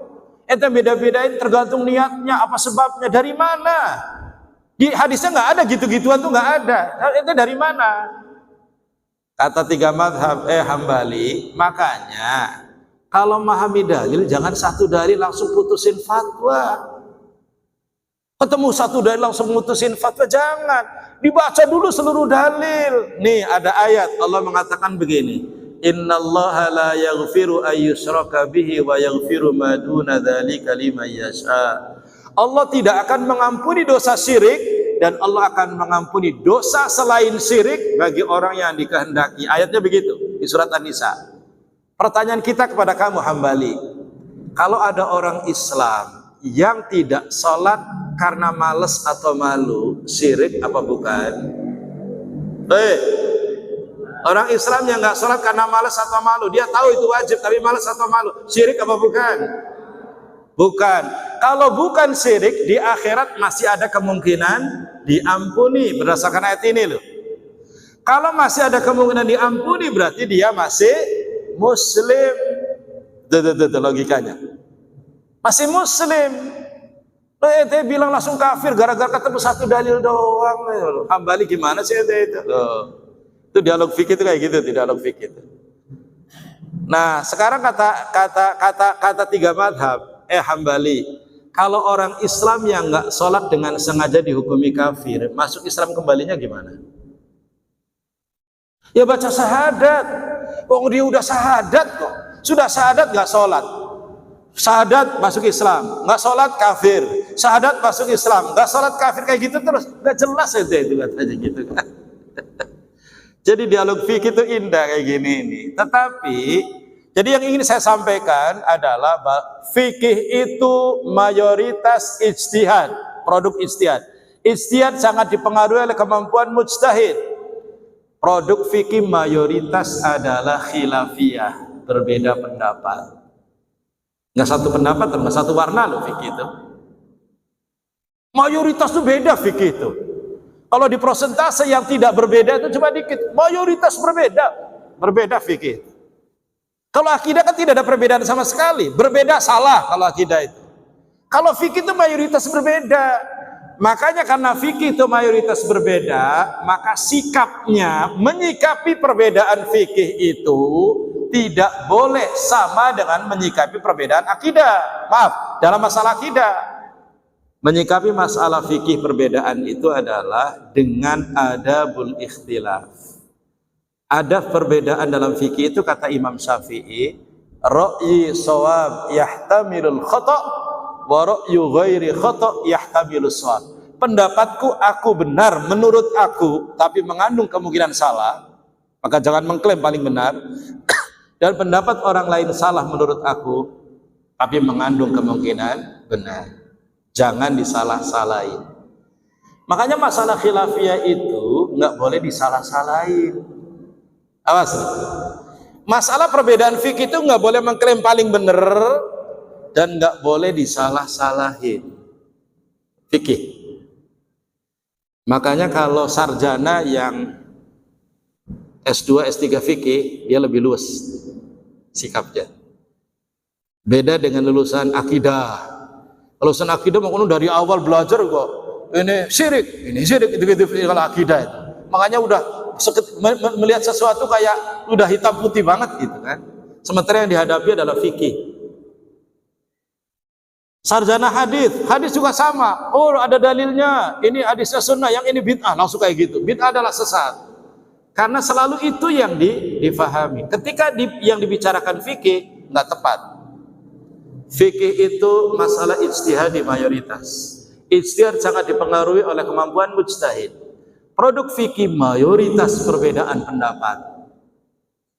Ente beda-bedain tergantung niatnya, apa sebabnya, dari mana? Di hadisnya nggak ada gitu-gituan tuh, nggak ada. Ente dari mana? Kata tiga madhab Hambali, makanya kalau memahami dalil jangan satu dalil langsung putusin fatwa. Ketemu satu dalil langsung mutusin fatwa, jangan. Dibaca dulu seluruh dalil. Nih ada ayat Allah mengatakan begini, innallaha la yaghfiru ayyushraka bihi wa yaghfiru ma duna dzalika liman yasha. Allah tidak akan mengampuni dosa syirik, dan Allah akan mengampuni dosa selain syirik bagi orang yang dikehendaki. Ayatnya begitu di surat An-Nisa. Pertanyaan kita kepada kamu Hambali, kalau ada orang Islam yang tidak sholat karena males atau malu, syirik apa bukan? Orang Islam yang nggak sholat karena males atau malu, dia tahu itu wajib tapi males atau malu, syirik apa bukan? Bukan. Kalau bukan syirik, di akhirat masih ada kemungkinan diampuni berdasarkan ayat ini loh. Kalau masih ada kemungkinan diampuni, berarti dia masih muslim. Itu logikanya. Masih muslim. Ente bilang langsung kafir gara-gara ketemu satu dalil doang. Hambali gimana sih ente itu? Itu dialog fikih itu kayak gitu, dialog fikih itu. Nah, sekarang kata tiga madhab Hambali, kalau orang Islam yang nggak sholat dengan sengaja dihukumi kafir, masuk Islam kembalinya gimana? Ya baca syahadat. Oh, dia udah syahadat kok. Sudah syahadat nggak sholat, syahadat masuk Islam, nggak sholat kafir, syahadat masuk Islam, nggak sholat kafir, kayak gitu terus, nggak jelas itu katanya gitu kan. Jadi dialog fikih itu indah kayak gini ini. Tetapi jadi yang ingin saya sampaikan adalah fikih itu mayoritas ijtihad, produk ijtihad. Ijtihad sangat dipengaruhi oleh kemampuan mujtahid. Produk fikih mayoritas adalah khilafiyah, berbeda pendapat. Nggak satu pendapat, nggak satu warna loh fikih itu. Mayoritas itu beda fikih itu. Kalau di persentase yang tidak berbeda itu cuma dikit. Mayoritas berbeda fikih itu. Kalau akidah kan tidak ada perbedaan sama sekali. Berbeda salah kalau akidah itu. Kalau fikih itu mayoritas berbeda. Makanya karena fikih itu mayoritas berbeda, maka sikapnya menyikapi perbedaan fikih itu tidak boleh sama dengan menyikapi perbedaan akidah. Maaf, dalam masalah akidah. Menyikapi masalah fikih perbedaan itu adalah dengan adabul ikhtilaf. Ada perbedaan dalam fikih itu, kata Imam Syafi'i, ra'yi shawab yahtamilul khata' wa ra'yu ghairi khata' yahtamilus shawab. Pendapatku, aku benar menurut aku, tapi mengandung kemungkinan salah, maka jangan mengklaim paling benar. Dan pendapat orang lain salah menurut aku, tapi mengandung kemungkinan benar. Jangan disalah-salahin. Makanya masalah khilafiyah itu nggak boleh disalah-salahin. Awas, masalah perbedaan fikih itu nggak boleh mengklaim paling benar dan nggak boleh disalah-salahin fikih. Makanya kalau sarjana yang S2, S3 fikih, dia lebih luas sikapnya. Beda dengan lulusan akidah. Kalau urusan akidah mau dari awal belajar kok ini syirik gitu kalau akidah itu. Makanya udah melihat sesuatu kayak udah hitam putih banget gitu kan. Sementara yang dihadapi adalah fikih. Sarjana hadis juga sama. Oh, ada dalilnya. Ini hadisnya sunnah, yang ini bid'ah, langsung kayak gitu. Bid'ah adalah sesat. Karena selalu itu yang difahami. Ketika yang dibicarakan fikih nggak tepat. Fikih itu masalah ijtihadi mayoritas. Ijtihad sangat dipengaruhi oleh kemampuan mujtahid. Produk fikih mayoritas perbedaan pendapat.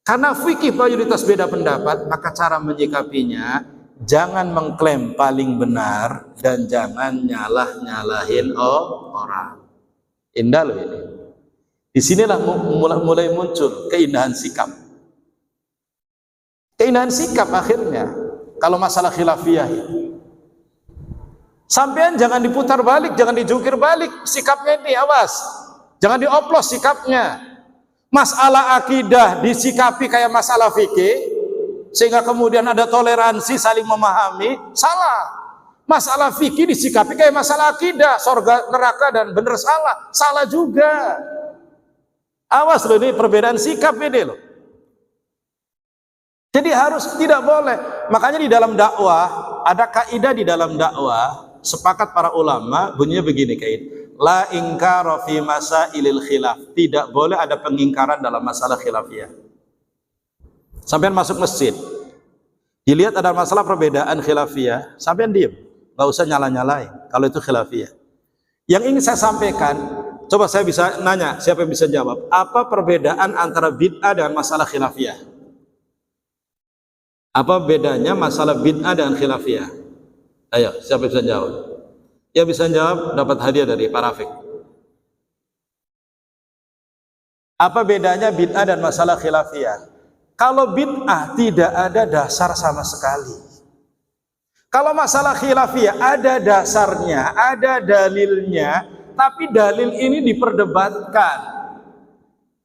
Karena fikih mayoritas beda pendapat, maka cara menyikapinya jangan mengklaim paling benar dan jangan nyalahin orang. Indah loh ini. Disinilah mulai muncul keindahan sikap. Keindahan sikap akhirnya kalau masalah khilafiyah ini. Sampean jangan diputar balik, jangan dijungkir balik sikapnya ini, awas. Jangan dioplos sikapnya. Masalah akidah disikapi kayak masalah fikih, sehingga kemudian ada toleransi saling memahami, salah. Masalah fikih disikapi kayak masalah akidah, surga neraka dan benar salah juga. Awas loh, ini perbedaan sikap ini loh. Jadi harus tidak boleh. Makanya di dalam dakwah ada kaidah, di dalam dakwah sepakat para ulama bunyinya begini kaidah. La ingkara fi masailil khilaf. Tidak boleh ada pengingkaran dalam masalah khilafiyah. Sampean masuk masjid, dilihat ada masalah perbedaan khilafiyah, sampean diem, nggak usah nyala-nyalain kalau itu khilafiyah. Yang ingin saya sampaikan, coba saya bisa nanya, siapa yang bisa jawab? Apa perbedaan antara bid'ah dengan masalah khilafiyah? Apa bedanya masalah bid'ah dengan khilafiyah? Ayo, siapa yang bisa jawab? Ya bisa jawab dapat hadiah dari Pak Rafiq. Apa bedanya bid'ah dan masalah khilafiyah? Kalau bid'ah tidak ada dasar sama sekali. Kalau masalah khilafiyah ada dasarnya, ada dalilnya, tapi dalil ini diperdebatkan.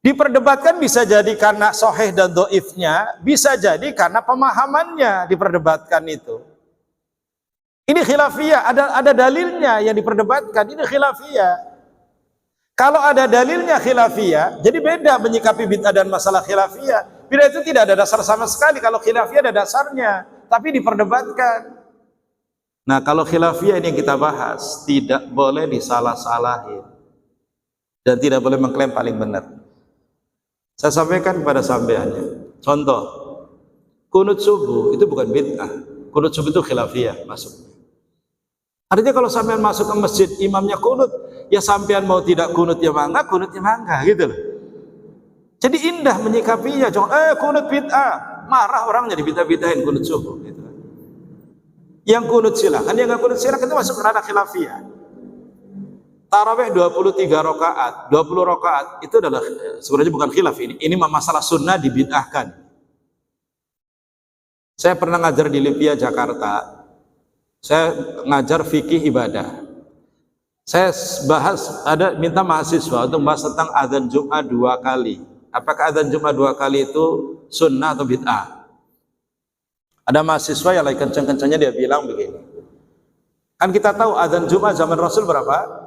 Diperdebatkan bisa jadi karena sahih dan dhaifnya, bisa jadi karena pemahamannya diperdebatkan itu. Ini khilafiyah, ada dalilnya yang diperdebatkan, ini khilafiyah. Kalau ada dalilnya khilafiyah, jadi beda menyikapi bid'ah dan masalah khilafiyah. Bid'ah itu tidak ada dasar sama sekali, kalau khilafiyah ada dasarnya, tapi diperdebatkan. Nah, kalau khilafiyah ini yang kita bahas, tidak boleh disalah-salahin dan tidak boleh mengklaim paling benar. Saya sampaikan kepada sampeannya. Contoh, kunut subuh itu bukan bid'ah. Kunut subuh itu khilafiyah masuk. Artinya kalau sampean masuk ke masjid, imamnya kunut, ya sampean mau tidak kunut ya mangga gitu loh. Jadi indah menyikapinya, jangan kunut bid'ah, marah orang jadi bid'ah-bid'ahin kunut subuh gitu. Yang kunut silakan, yang nggak kunut silakan, itu masuk ke ranah khilafiyah. Tarawih 23 rakaat, 20 rakaat itu adalah sebenarnya bukan khilaf ini masalah sunnah dibid'ahkan. Saya pernah ngajar di Libya, Jakarta. Saya ngajar fikih ibadah. Saya bahas, minta mahasiswa untuk bahas tentang azan Jumat 2 kali. Apakah azan Jumat 2 kali itu sunnah atau bid'ah? Ada mahasiswa yang lagi kencang-kencangnya dia bilang begini. Kan kita tahu azan Jumat zaman Rasul berapa?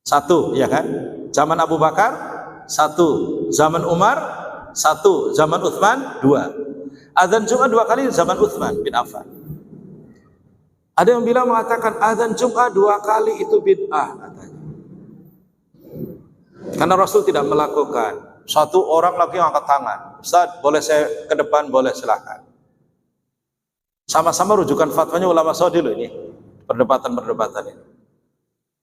1, ya kan? Zaman Abu Bakar 1, zaman Umar 1, zaman Utsman 2. Azan Jumat 2 kali zaman Utsman bin Affan. Ada yang bilang mengatakan azan Jumat 2 kali itu bid'ah katanya. Karena Rasul tidak melakukan. Satu orang lagi yang angkat tangan. Ustaz, boleh saya ke depan? Boleh, silakan. Sama-sama rujukan fatwanya ulama Saudi loh ini. Perdebatan ini.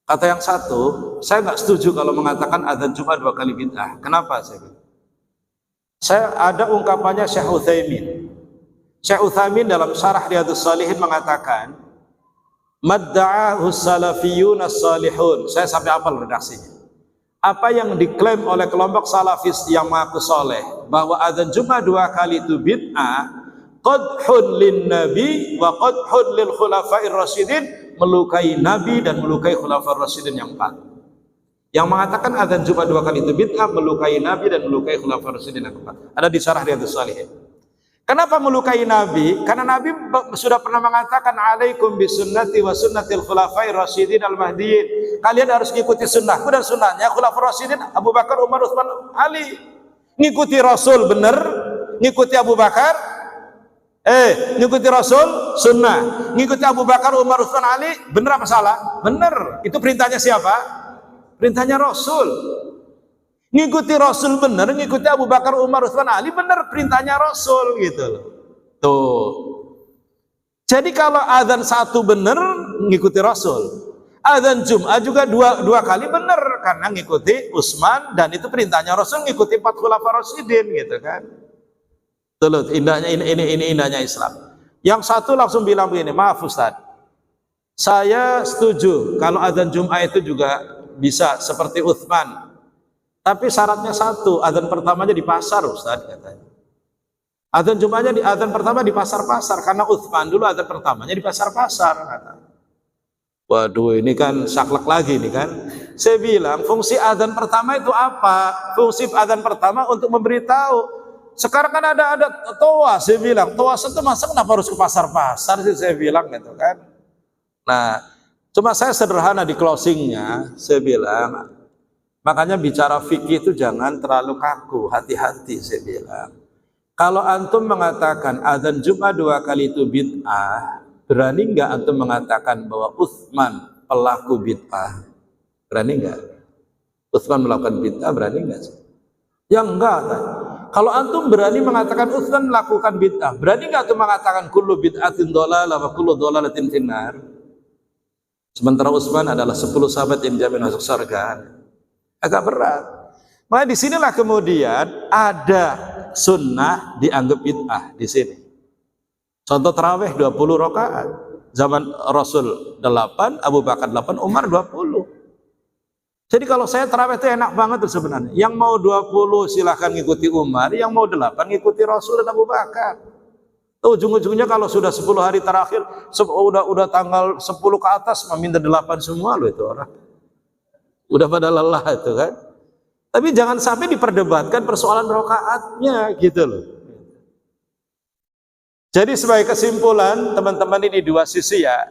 Kata yang satu, saya nggak setuju kalau mengatakan azan Jumat 2 kali bid'ah. Kenapa saya bilang? Saya ada ungkapannya Syekh Utsaimin. Syekh Utsaimin dalam Syarah Riyadhus Shalihin mengatakan, madda'ahu salafiyun as-salihun. Saya sampai hafal redaksinya. Apa yang diklaim oleh kelompok salafis yang mengaku soleh bahwa azan Jumat 2 kali itu bid'ah, qadhun lin nabi wa qadhun lil khulafa'ir rasyidin, melukai nabi dan melukai khulafa'ir rasyidin yang 4. Yang mengatakan azan Jumat 2 kali itu bid'ah, melukai nabi dan melukai khulafa'ir rasyidin yang 4. Ada di Syarah Riyadhus Shalihin. Kenapa melukai Nabi? Karena Nabi sudah pernah mengatakan alaikum bisunnati wa sunnatil khulafai rasyidin al-mahdiyyin. Kalian harus mengikuti sunnahku dan sunnahnya khulafai rasyidin Abu Bakar, Umar, Utsman, Ali. Ngikuti Rasul benar, ngikuti Abu Bakar ngikuti Rasul sunnah, ngikuti Abu Bakar, Umar, Utsman, Ali benar apa salah? Benar. Itu perintahnya siapa? Perintahnya Rasul. Ngikuti Rasul benar, ngikuti Abu Bakar, Umar, Utsman, Ali benar, perintahnya Rasul gitu loh. Tuh. Jadi kalau azan satu benar ngikuti Rasul, azan Jumat juga dua kali benar karena ngikuti Utsman dan itu perintahnya Rasul, ngikuti 4 khulafaur rasyidin gitu kan. Tuh loh, indahnya ini indahnya Islam. Yang satu langsung bilang begini, maaf Ustaz, saya setuju kalau azan Jumat itu juga bisa seperti Utsman. Tapi syaratnya satu, adzan pertamanya di pasar Ustaz katanya. Adzan Jumatnya adzan pertama di pasar-pasar karena Utsman dulu adzan pertamanya di pasar-pasar katanya. Waduh, ini kan saklek lagi nih kan. Saya bilang, fungsi adzan pertama itu apa? Fungsi adzan pertama untuk memberitahu. Sekarang kan ada toas, saya bilang, toas itu masa kenapa harus ke pasar-pasar sih saya bilang gitu kan. Nah, cuma saya sederhana di closingnya, saya bilang, makanya bicara fikih itu jangan terlalu kaku, hati-hati saya bilang. Kalau antum mengatakan azan Jumat 2 kali itu bid'ah, berani nggak antum mengatakan bahwa Utsman pelaku bid'ah? Berani nggak? Utsman melakukan bid'ah, berani nggak? Ya enggak. Kalau antum berani mengatakan Utsman melakukan bid'ah, berani nggak antum mengatakan kullu bid'atin dhalalah wa kullu dhalalatin finnar? Sementara Utsman adalah 10 sahabat yang dijamin masuk surga. Agak berat. Makanya disinilah kemudian ada sunnah dianggap bid'ah di sini. Contoh tarawih 20 rakaat. Zaman Rasul 8, Abu Bakar 8, Umar 20. Jadi kalau saya tarawih itu enak banget tuh sebenarnya. Yang mau 20 silahkan ngikuti Umar, yang mau 8 ngikuti Rasul dan Abu Bakar. Ujung-ujungnya kalau sudah 10 hari terakhir, udah tanggal 10 ke atas meminta 8 semua loh itu orang. Udah pada lelah itu kan. Tapi jangan sampai diperdebatkan persoalan rakaatnya gitu loh. Jadi sebagai kesimpulan teman-teman ini dua sisi ya,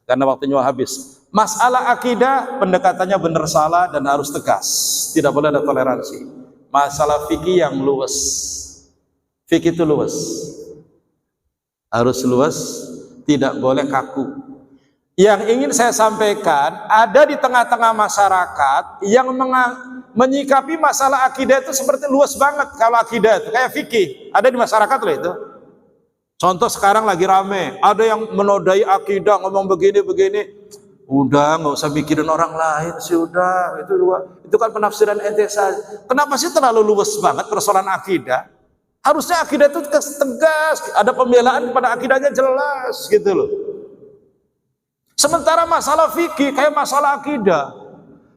karena waktunya habis. Masalah akidah pendekatannya benar salah dan harus tegas, tidak boleh ada toleransi. Masalah fikih yang luwes, fikih itu luwes, harus luwes, tidak boleh kaku. Yang ingin saya sampaikan, ada di tengah-tengah masyarakat yang menyikapi masalah akidah itu seperti luas banget. Kalau akidah itu kayak fikih, ada di masyarakat loh itu. Contoh sekarang lagi rame, ada yang menodai akidah, ngomong begini-begini. Udah, nggak usah mikirin orang lain sih, udah. Itu kan penafsiran ente saja. Kenapa sih terlalu luas banget persoalan akidah? Harusnya akidah itu tegas, ada pembelaan pada akidahnya jelas gitu loh. Sementara masalah fikih kayak masalah akidah,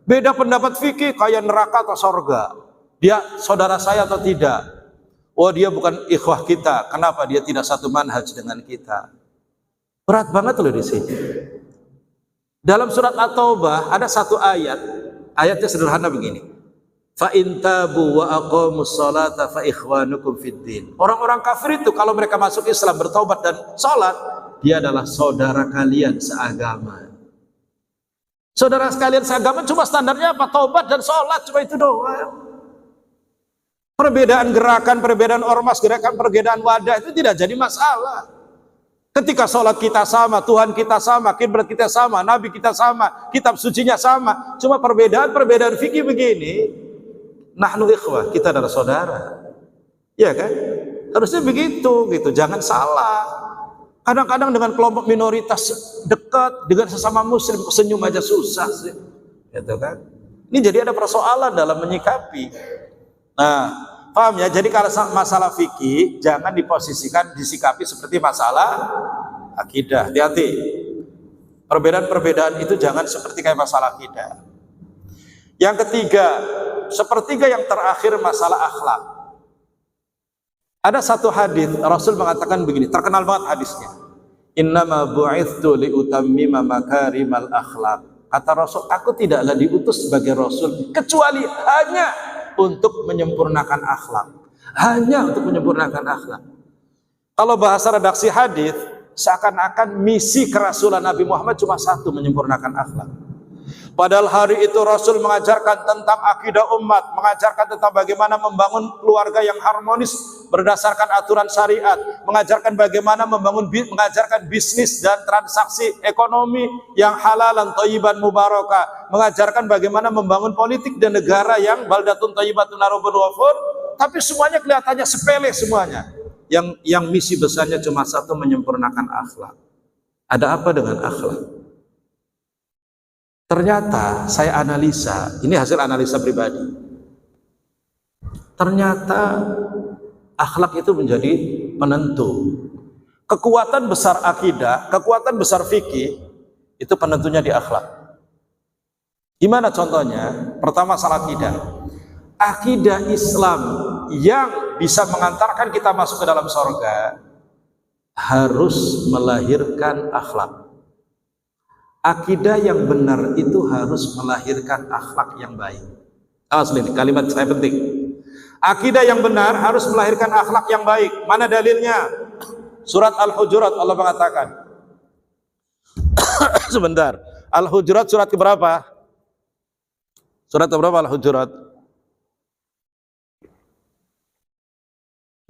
beda pendapat fikih kayak neraka atau sorga, dia saudara saya atau tidak, oh dia bukan ikhwah kita, kenapa dia tidak satu manhaj dengan kita? Berat banget loh di sini. Dalam surat At-Taubah ada satu ayat, ayatnya sederhana begini, fa in tabu wa aqamus salata fa ikhwanukum fid din. Orang-orang kafir itu kalau mereka masuk Islam, bertaubat dan salat, dia adalah saudara kalian seagama. Saudara sekalian seagama cuma standarnya apa? Taubat dan sholat, cuma itu doang. Perbedaan gerakan, perbedaan ormas, gerakan, perbedaan wadah itu tidak jadi masalah. Ketika sholat kita sama, Tuhan kita sama, kiblat kita sama, Nabi kita sama, kitab sucinya sama, cuma perbedaan fikih begini. Nahnu ikhwah, kita adalah saudara. Ya kan? Harusnya begitu gitu, jangan salah. Kadang-kadang dengan kelompok minoritas dekat, dengan sesama muslim senyum aja susah sih, gitu kan? Ini jadi ada persoalan dalam menyikapi. Nah, paham ya? Jadi kalau masalah fikih jangan disikapi seperti masalah akidah. Hati-hati. Perbedaan-perbedaan itu jangan seperti kayak masalah akidah. Yang ketiga, sepertiga yang terakhir masalah akhlak. Ada satu hadis Rasul mengatakan begini, terkenal banget hadisnya. Innama bu'ithtu liutammima makarimal akhlak. Kata Rasul, aku tidaklah diutus sebagai Rasul kecuali hanya untuk menyempurnakan akhlak. Hanya untuk menyempurnakan akhlak. Kalau bahasa redaksi hadis, seakan-akan misi kerasulan Nabi Muhammad cuma satu, menyempurnakan akhlak. Padahal hari itu Rasul mengajarkan tentang akidah umat, mengajarkan tentang bagaimana membangun keluarga yang harmonis berdasarkan aturan syariat, mengajarkan bagaimana mengajarkan bisnis dan transaksi ekonomi yang halalan, thayyiban, mubarakah, mengajarkan bagaimana membangun politik dan negara yang baldatun thayyibatun arabun wafur. Tapi semuanya kelihatannya sepele semuanya. Yang misi besarnya cuma satu, menyempurnakan akhlak. Ada apa dengan akhlak? Ternyata saya analisa, ini hasil analisa pribadi. Ternyata akhlak itu menjadi penentu. Kekuatan besar akidah, kekuatan besar fikih, itu penentunya di akhlak. Gimana contohnya? Pertama, salah akidah. Akidah Islam yang bisa mengantarkan kita masuk ke dalam surga harus melahirkan akhlak. Akidah yang benar itu harus melahirkan akhlak yang baik. Asli, kalimat saya penting. Akidah yang benar harus melahirkan akhlak yang baik. Mana dalilnya? Surat Al-Hujurat Allah mengatakan. Sebentar. Al-Hujurat surat keberapa? Surat keberapa Al-Hujurat?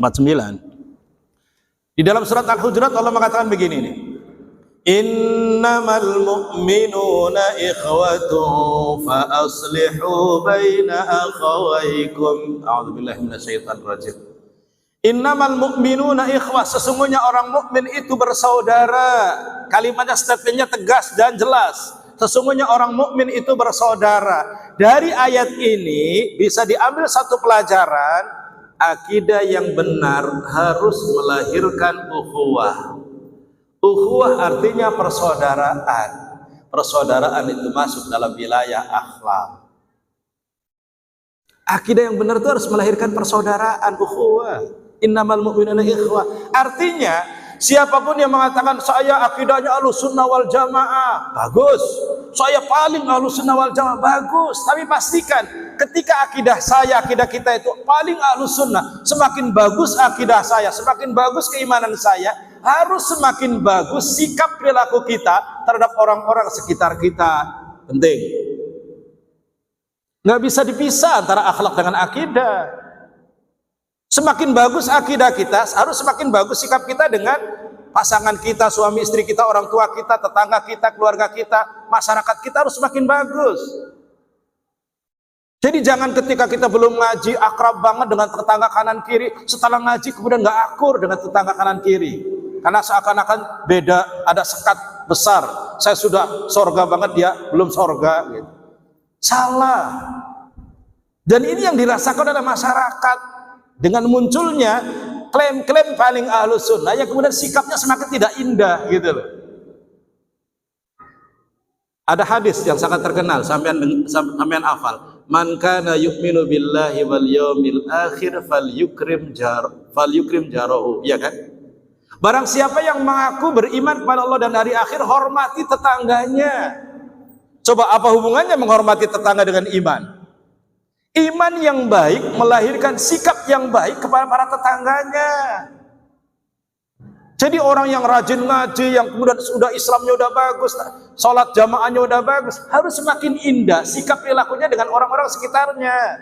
49. Di dalam surat Al-Hujurat Allah mengatakan begini nih. Innamal mu'minuna ikhwatun fa aslihu baina akhawaykum. A'udzubillahi minasyaitonir rajim. Innamal mu'minuna ikhwah, sesungguhnya orang mukmin itu bersaudara. Kalimatnya, statementnya tegas dan jelas. Sesungguhnya orang mukmin itu bersaudara. Dari ayat ini bisa diambil satu pelajaran, akidah yang benar harus melahirkan ukhuwah. Ukhuwah artinya persaudaraan. Persaudaraan itu masuk dalam wilayah akhlak. Akidah yang benar itu harus melahirkan persaudaraan, ukhuwah. Innamal mu'minuna ikhwah. Artinya, siapapun yang mengatakan saya akidahnya Ahlussunnah wal Jamaah, bagus. Saya paling Ahlussunnah wal Jamaah, bagus. Tapi pastikan ketika akidah saya, akidah kita itu paling Ahlussunnah, semakin bagus akidah saya, semakin bagus keimanan saya, harus semakin bagus sikap perilaku kita terhadap orang-orang sekitar kita. Penting. Nggak bisa dipisah antara akhlak dengan akidah. Semakin bagus akidah kita, harus semakin bagus sikap kita dengan pasangan kita, suami istri kita, orang tua kita, tetangga kita, keluarga kita, masyarakat kita harus semakin bagus. Jadi jangan ketika kita belum ngaji akrab banget dengan tetangga kanan kiri, setelah ngaji kemudian nggak akur dengan tetangga kanan kiri. Karena seakan-akan beda, ada sekat besar. Saya sudah sorga banget, dia belum sorga. Gitu. Salah. Dan ini yang dirasakan oleh masyarakat dengan munculnya klaim-klaim paling Ahlussunnah yang kemudian sikapnya semakin tidak indah, gitu loh. Ada hadis yang sangat terkenal, sampean hafal. Man kana yu'minu billahi wal yawmil akhir falyukrim jarahu, ya kan? Barang siapa yang mengaku beriman kepada Allah dan hari akhir, hormati tetangganya. Coba apa hubungannya menghormati tetangga dengan iman? Iman yang baik melahirkan sikap yang baik kepada para tetangganya. Jadi orang yang rajin ngaji, yang kemudian sudah Islamnya udah bagus, sholat jamaahnya udah bagus, harus semakin indah sikap perilakunya dengan orang-orang sekitarnya.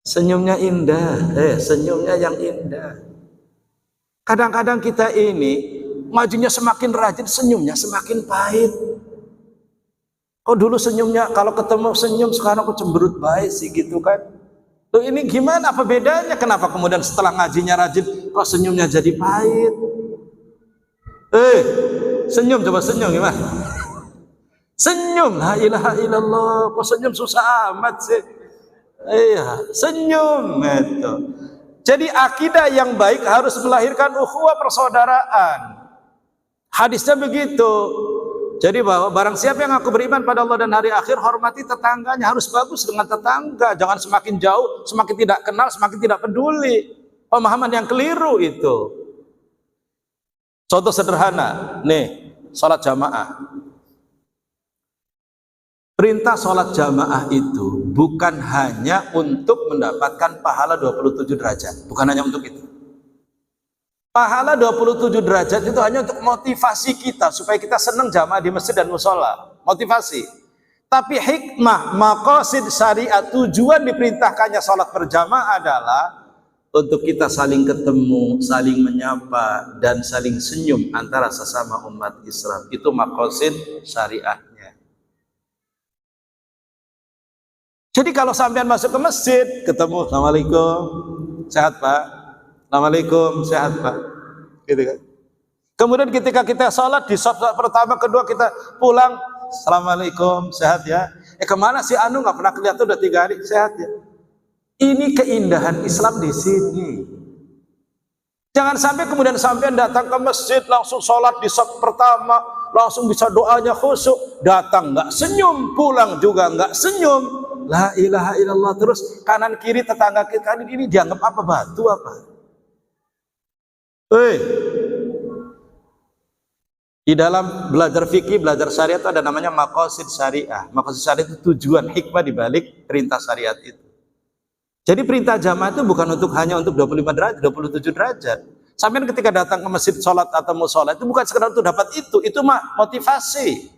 Senyumnya indah, senyumnya yang indah. Kadang-kadang kita ini ngajinya semakin rajin, senyumnya semakin pahit. Oh dulu senyumnya, kalau ketemu senyum, sekarang kok cemberut baik sih gitu kan. Loh ini gimana, apa bedanya? Kenapa kemudian setelah ngajinya rajin, kok senyumnya jadi pahit? Senyum, coba senyum gimana? Senyum, la ilaha illallah, kok senyum susah amat sih? Iya, senyum gitu. Jadi akidah yang baik harus melahirkan ukhuwah persaudaraan. Hadisnya begitu. Jadi bahwa barang siapa yang aku beriman pada Allah dan hari akhir, hormati tetangganya, harus bagus dengan tetangga. Jangan semakin jauh, semakin tidak kenal, semakin tidak peduli. Pemahaman yang keliru itu. Contoh sederhana, nih, sholat jamaah. Perintah sholat jamaah itu bukan hanya untuk mendapatkan pahala 27 derajat. Bukan hanya untuk itu. Pahala 27 derajat itu hanya untuk motivasi kita supaya kita senang jamaah di masjid dan musola, motivasi. Tapi hikmah, maqasid syariat, tujuan diperintahkannya sholat berjamaah adalah untuk kita saling ketemu, saling menyapa, dan saling senyum antara sesama umat Islam. Itu maqasid syariahnya. Jadi kalau sampean masuk ke masjid, ketemu, assalamualaikum, sehat Pak. Assalamualaikum, sehat Pak. Gitu kan. Kemudian ketika kita sholat di shaf pertama, kedua kita pulang, assalamualaikum, sehat ya. Kemana si Anu nggak pernah kelihatan udah 3 hari, sehat ya. Ini keindahan Islam di sini. Jangan sampai kemudian sampean datang ke masjid langsung sholat di shaf pertama, langsung bisa doanya khusyuk, datang nggak senyum, pulang juga nggak senyum. La ilaha illallah, terus kanan kiri tetangga kita ini dianggap apa, batu apa? Di dalam belajar fikih, belajar syariat itu ada namanya maqasid syariah. Maqasid syariah itu tujuan, hikmah dibalik perintah syariat itu. Jadi perintah jamaah itu bukan hanya untuk 25 derajat, 27 derajat. Sampai ketika datang ke masjid sholat atau musola itu bukan sekedar untuk dapat itu mah motivasi.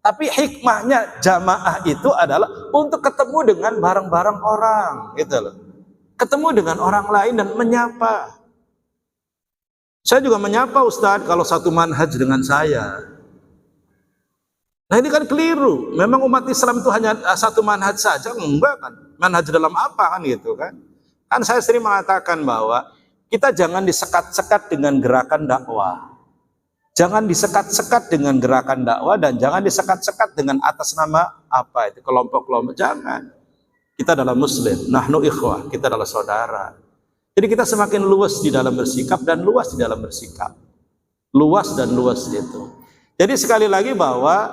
Tapi hikmahnya jamaah itu adalah untuk ketemu dengan bareng-bareng orang, gitu loh. Ketemu dengan orang lain dan menyapa. Saya juga menyapa Ustadz kalau satu manhaj dengan saya. Nah ini kan keliru. Memang umat Islam itu hanya satu manhaj saja? Enggak kan. Manhaj dalam apa kan gitu kan. Kan saya sering mengatakan bahwa kita jangan disekat-sekat dengan gerakan dakwah. Jangan disekat-sekat dengan gerakan dakwah dan jangan disekat-sekat dengan atas nama apa itu kelompok-kelompok. Jangan. Kita adalah muslim, nahnu ikhwah, kita adalah saudara. Jadi kita semakin luas di dalam bersikap dan luas di dalam bersikap. Luas dan luas itu. Jadi sekali lagi bahwa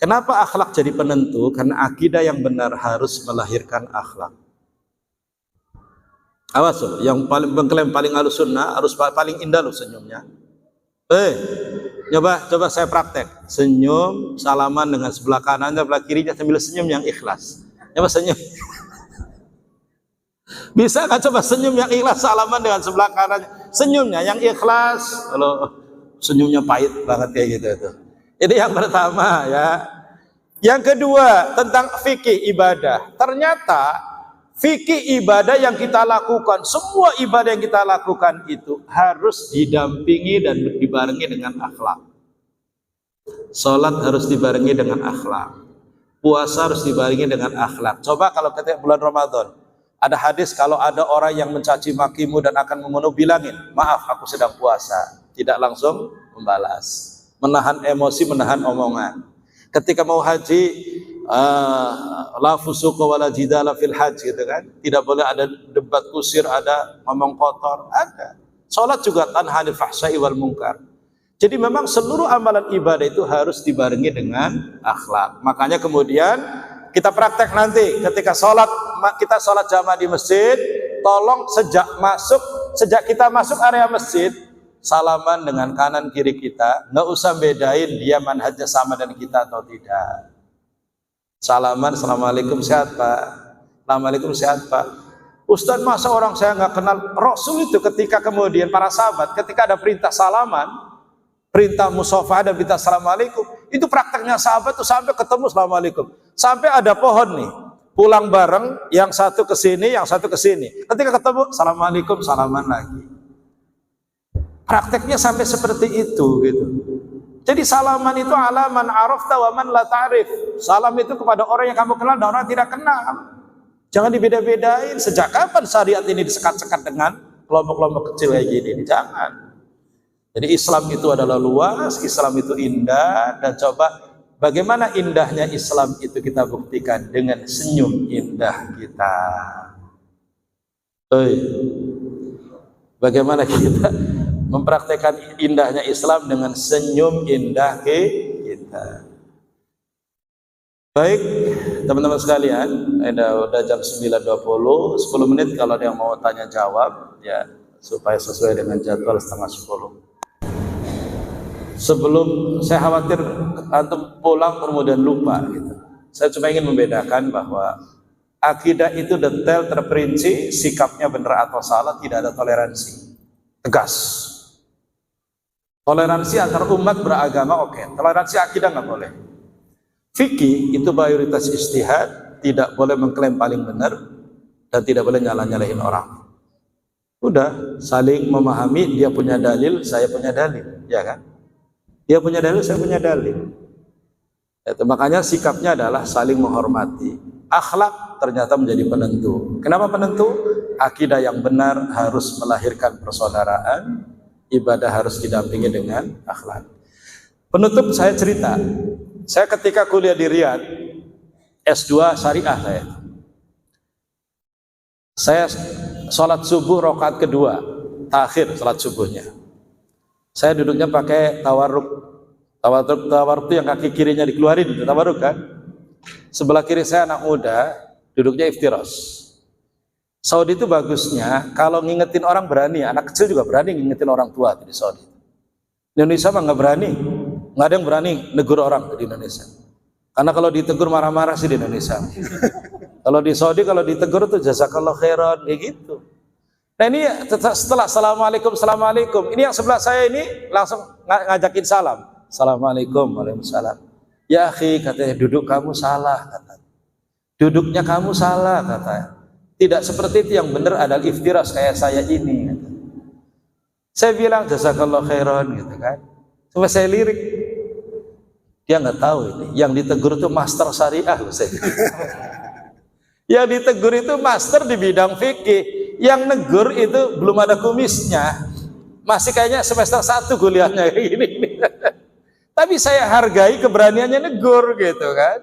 kenapa akhlak jadi penentu? Karena akidah yang benar harus melahirkan akhlak. Awas loh, yang paling mengklaim paling halus sunnah harus paling indah loh senyumnya. Coba saya praktek. Senyum, salaman dengan sebelah kanannya, sebelah kirinya sambil senyum yang ikhlas. Coba senyum. Bisa nggak coba senyum yang ikhlas, salaman dengan sebelah kanan, senyumnya yang ikhlas. Kalau senyumnya pahit banget kayak gitu itu. Ini yang pertama ya. Yang kedua tentang fikih ibadah. Ternyata fikih ibadah yang kita lakukan, semua ibadah yang kita lakukan itu harus didampingi dan dibarengi dengan akhlak. Salat harus dibarengi dengan akhlak. Puasa harus dibarengi dengan akhlak. Coba kalau ketika bulan Ramadan ada hadis, kalau ada orang yang mencaci makimu dan akan membunuh, bilangin, maaf aku sedang puasa. Tidak langsung membalas. Menahan emosi, menahan omongan. Ketika mau haji, la fusuqa wala jidala fil hajj, gitu kan. Tidak boleh ada debat kusir, ada ngomong kotor, ada. Salat juga tanhanil fahsya'i wal munkar. Jadi memang seluruh amalan ibadah itu harus dibarengi dengan akhlak. Makanya kemudian kita praktek nanti ketika kita sholat jamaah di masjid, tolong sejak kita masuk area masjid, salaman dengan kanan kiri kita, nggak usah bedain dia manhajnya sama dengan kita atau tidak. Salaman, assalamualaikum, sehat Pak. Assalamualaikum, sehat Pak. Ustadz, masa orang saya nggak kenal? Rasul itu ketika kemudian para sahabat ketika ada perintah salaman, perintah musafah dan perintah assalamualaikum, itu prakteknya sahabat tuh sampai ketemu assalamualaikum. Sampai ada pohon nih, pulang bareng, yang satu ke sini, yang satu ke sini. Ketika ketemu, assalamualaikum, salaman lagi. Prakteknya sampai seperti itu gitu. Jadi salaman itu ala man arafta wa man la ta'rif. Salam itu kepada orang yang kamu kenal dan orang yang tidak kenal. Jangan dibeda-bedain. Sejak kapan syariat ini disekat-sekat dengan kelompok-kelompok kecil kayak gini? Jangan. Jadi Islam itu adalah luas, Islam itu indah, dan coba bagaimana indahnya Islam itu kita buktikan dengan senyum indah kita. Bagaimana kita mempraktekkan indahnya Islam dengan senyum indah kita. Baik, teman-teman sekalian, udah jam 9.20, 10 menit kalau ada yang mau tanya jawab ya, supaya sesuai dengan jadwal 9:30. Sebelum, saya khawatir antum pulang kemudian lupa gitu. Saya cuma ingin membedakan bahwa akidah itu detail, terperinci, sikapnya benar atau salah, tidak ada toleransi, tegas. Toleransi antar umat beragama oke. Toleransi akidah nggak boleh. Fikih itu mayoritas ijtihad, tidak boleh mengklaim paling benar dan tidak boleh nyalahin orang. Udah saling memahami, dia punya dalil, saya punya dalil, ya kan? Dia punya dalil, saya punya dalil. Itu makanya sikapnya adalah saling menghormati. Akhlak ternyata menjadi penentu. Kenapa penentu? Akidah yang benar harus melahirkan persaudaraan, ibadah harus didampingi dengan akhlak. Penutup saya cerita. Saya ketika kuliah di Riyadh, S2 syariah saya sholat subuh rakaat kedua, takhir sholat subuhnya. Saya duduknya pakai tawarruk. Tawarruk itu yang kaki kirinya dikeluarin, tawarruk kan? Sebelah kiri saya anak muda, duduknya iftiras. Saudi itu bagusnya, kalau ngingetin orang berani, anak kecil juga berani ngingetin orang tua di Saudi. Di Indonesia mah nggak berani, nggak ada yang berani negur orang di Indonesia. Karena kalau ditegur marah-marah sih di Indonesia. Kalau di Saudi kalau ditegur tuh jazakallah khairan kayak gitu. Nah ini setelah assalamualaikum, ini yang sebelah saya ini langsung ngajakin salam. Assalamualaikum, waalaikumsalam. Ya akhi, katanya duduk kamu salah, katanya. Duduknya kamu salah, katanya. Tidak seperti itu, yang benar adalah iftiras kayak saya ini. Katanya. Saya bilang jazakallah khairan gitu kan. Sampai saya lirik. Dia nggak tahu ini. Yang ditegur itu master syariah, saya. Yang ditegur itu master di bidang fikih. Yang negur itu belum ada kumisnya. Masih kayaknya semester 1 kuliahnya kayak gini. Tapi saya hargai keberaniannya negur gitu kan.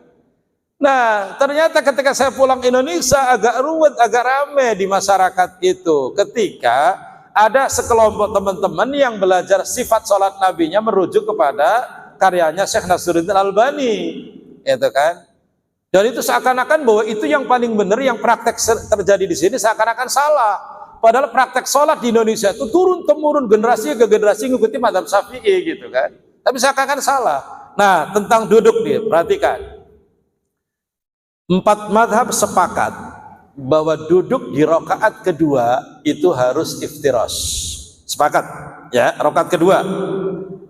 Nah, ternyata ketika saya pulang Indonesia agak ruwet, agak rame di masyarakat itu. Ketika ada sekelompok teman-teman yang belajar sifat sholat nabinya merujuk kepada karyanya Syekh Nasruddin Albani. Itu kan. Dan itu seakan-akan bahwa itu yang paling benar, yang praktek terjadi di sini seakan-akan salah. Padahal praktek sholat di Indonesia itu turun-temurun generasi ke generasi mengikuti mazhab Syafi'i gitu kan. Tapi seakan-akan salah. Nah, tentang duduk nih, perhatikan. 4 mazhab sepakat bahwa duduk di rakaat kedua itu harus iftiras. Sepakat, ya, rakaat kedua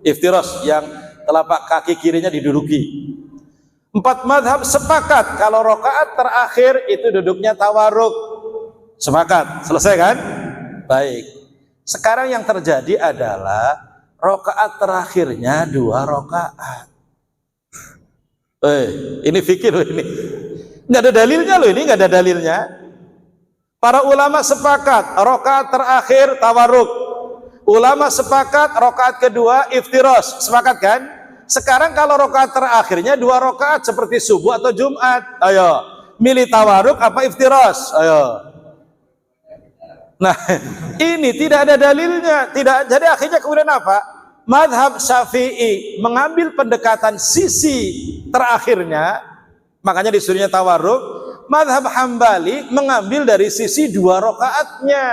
iftiras yang telapak kaki kirinya diduduki. 4 mazhab sepakat kalau rakaat terakhir itu duduknya tawarruk. Sepakat, selesai kan? Baik. Sekarang yang terjadi adalah rakaat terakhirnya 2 rakaat. Ini fikir loh ini. Nggak ada dalilnya loh ini, nggak ada dalilnya. Para ulama sepakat rakaat terakhir tawarruk. Ulama sepakat rakaat kedua iftiras. Sepakat kan? Sekarang kalau rakaat terakhirnya 2 rakaat seperti subuh atau Jumat, ayo milih tawarruk apa iftiras? Ayo. Nah, ini tidak ada dalilnya, tidak. Jadi akhirnya kemudian apa? Mazhab Syafi'i mengambil pendekatan sisi terakhirnya, makanya disuruhnya tawarruk. Mazhab Hambali mengambil dari sisi 2 rakaatnya,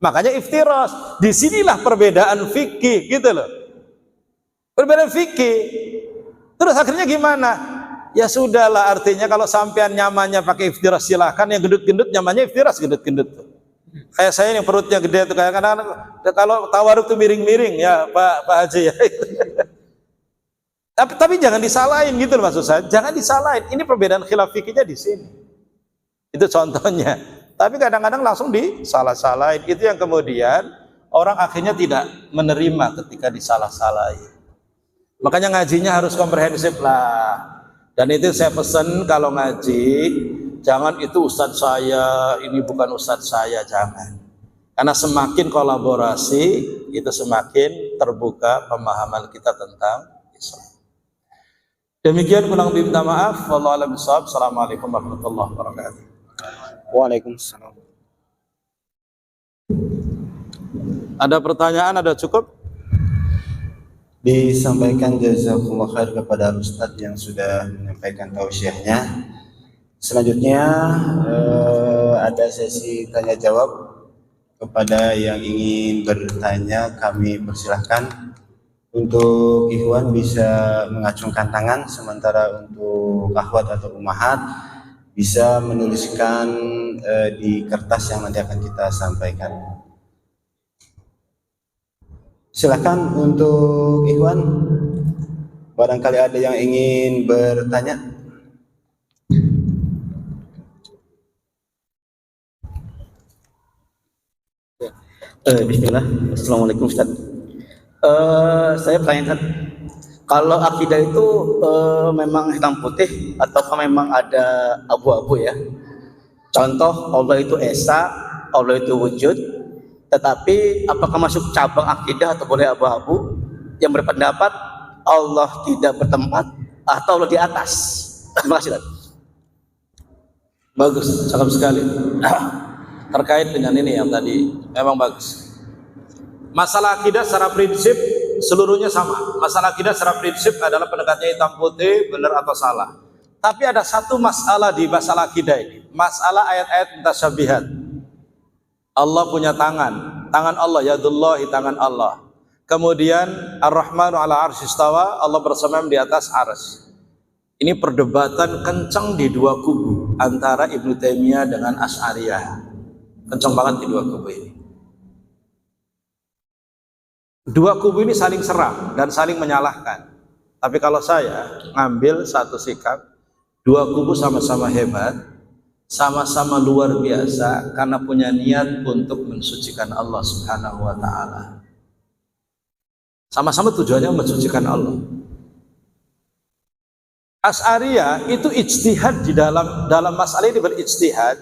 makanya iftiras. Disinilah perbedaan fikih, gitu loh. Perbedaan fikih. Terus akhirnya gimana? Ya sudahlah, artinya kalau sampean nyamannya pakai iftiras silahkan, yang gendut-gendut nyamannya iftiras gendut-gendut. Kayak saya yang perutnya gede itu kayak kadang-kadang kalau tawarruk tuh miring-miring ya Pak Haji ya. tapi jangan disalahin gitu loh, maksud saya. Jangan disalahin. Ini perbedaan khilaf fikihnya di sini. Itu contohnya. Tapi kadang-kadang langsung disalah-salahin. Itu yang kemudian orang akhirnya tidak menerima ketika disalah-salahin. Makanya ngajinya harus komprehensif lah. Dan itu saya pesan kalau ngaji, jangan itu ustadz saya, ini bukan ustadz saya, jangan. Karena semakin kolaborasi, itu semakin terbuka pemahaman kita tentang Islam. Demikian, kurang lebih minta maaf. Wallahu a'lam bishawab. Assalamualaikum warahmatullahi wabarakatuh. Waalaikumsalam. Ada pertanyaan, ada cukup? Disampaikan jazakumullah khair kepada Ustadz yang sudah menyampaikan tausiahnya. Selanjutnya ada sesi tanya jawab. Kepada yang ingin bertanya kami persilahkan. Untuk ikhwan bisa mengacungkan tangan, sementara untuk akhwat atau ummahat bisa menuliskan di kertas yang nanti akan kita sampaikan. Silakan untuk Ikhwan, barangkali ada yang ingin bertanya. Bismillah. Assalamualaikum Ustaz. Saya bertanya Ustaz, kalau akidah itu memang hitam putih ataukah memang ada abu-abu ya? Contoh, Allah itu esa, Allah itu wujud, tetapi apakah masuk cabang akidah atau boleh abu-abu yang berpendapat Allah tidak bertempat atau Allah di atas? Terima kasih Ustaz. Bagus, cakep sekali. Terkait dengan ini yang tadi memang bagus. Masalah akidah secara prinsip seluruhnya sama. Masalah akidah secara prinsip adalah pendekatannya hitam putih, benar atau salah. Tapi ada satu masalah di masalah akidah ini, masalah ayat-ayat mutasyabihat. Allah punya tangan, tangan Allah, yadullahi, tangan Allah. Kemudian Ar-Rahmanu ala arsy istawa, Allah bersemayam di atas arsy. Ini perdebatan kencang di dua kubu antara Ibnu Taimiyah dengan Asy'ariyah. Kencang banget di dua kubu ini. Dua kubu ini saling serang dan saling menyalahkan. Tapi kalau saya ngambil satu sikap, dua kubu sama-sama hebat, sama-sama luar biasa karena punya niat untuk mensucikan Allah Subhanahu wa taala. Sama-sama tujuannya mensucikan Allah. Asy'ariyah itu ijtihad di dalam masalah ini berijtihad.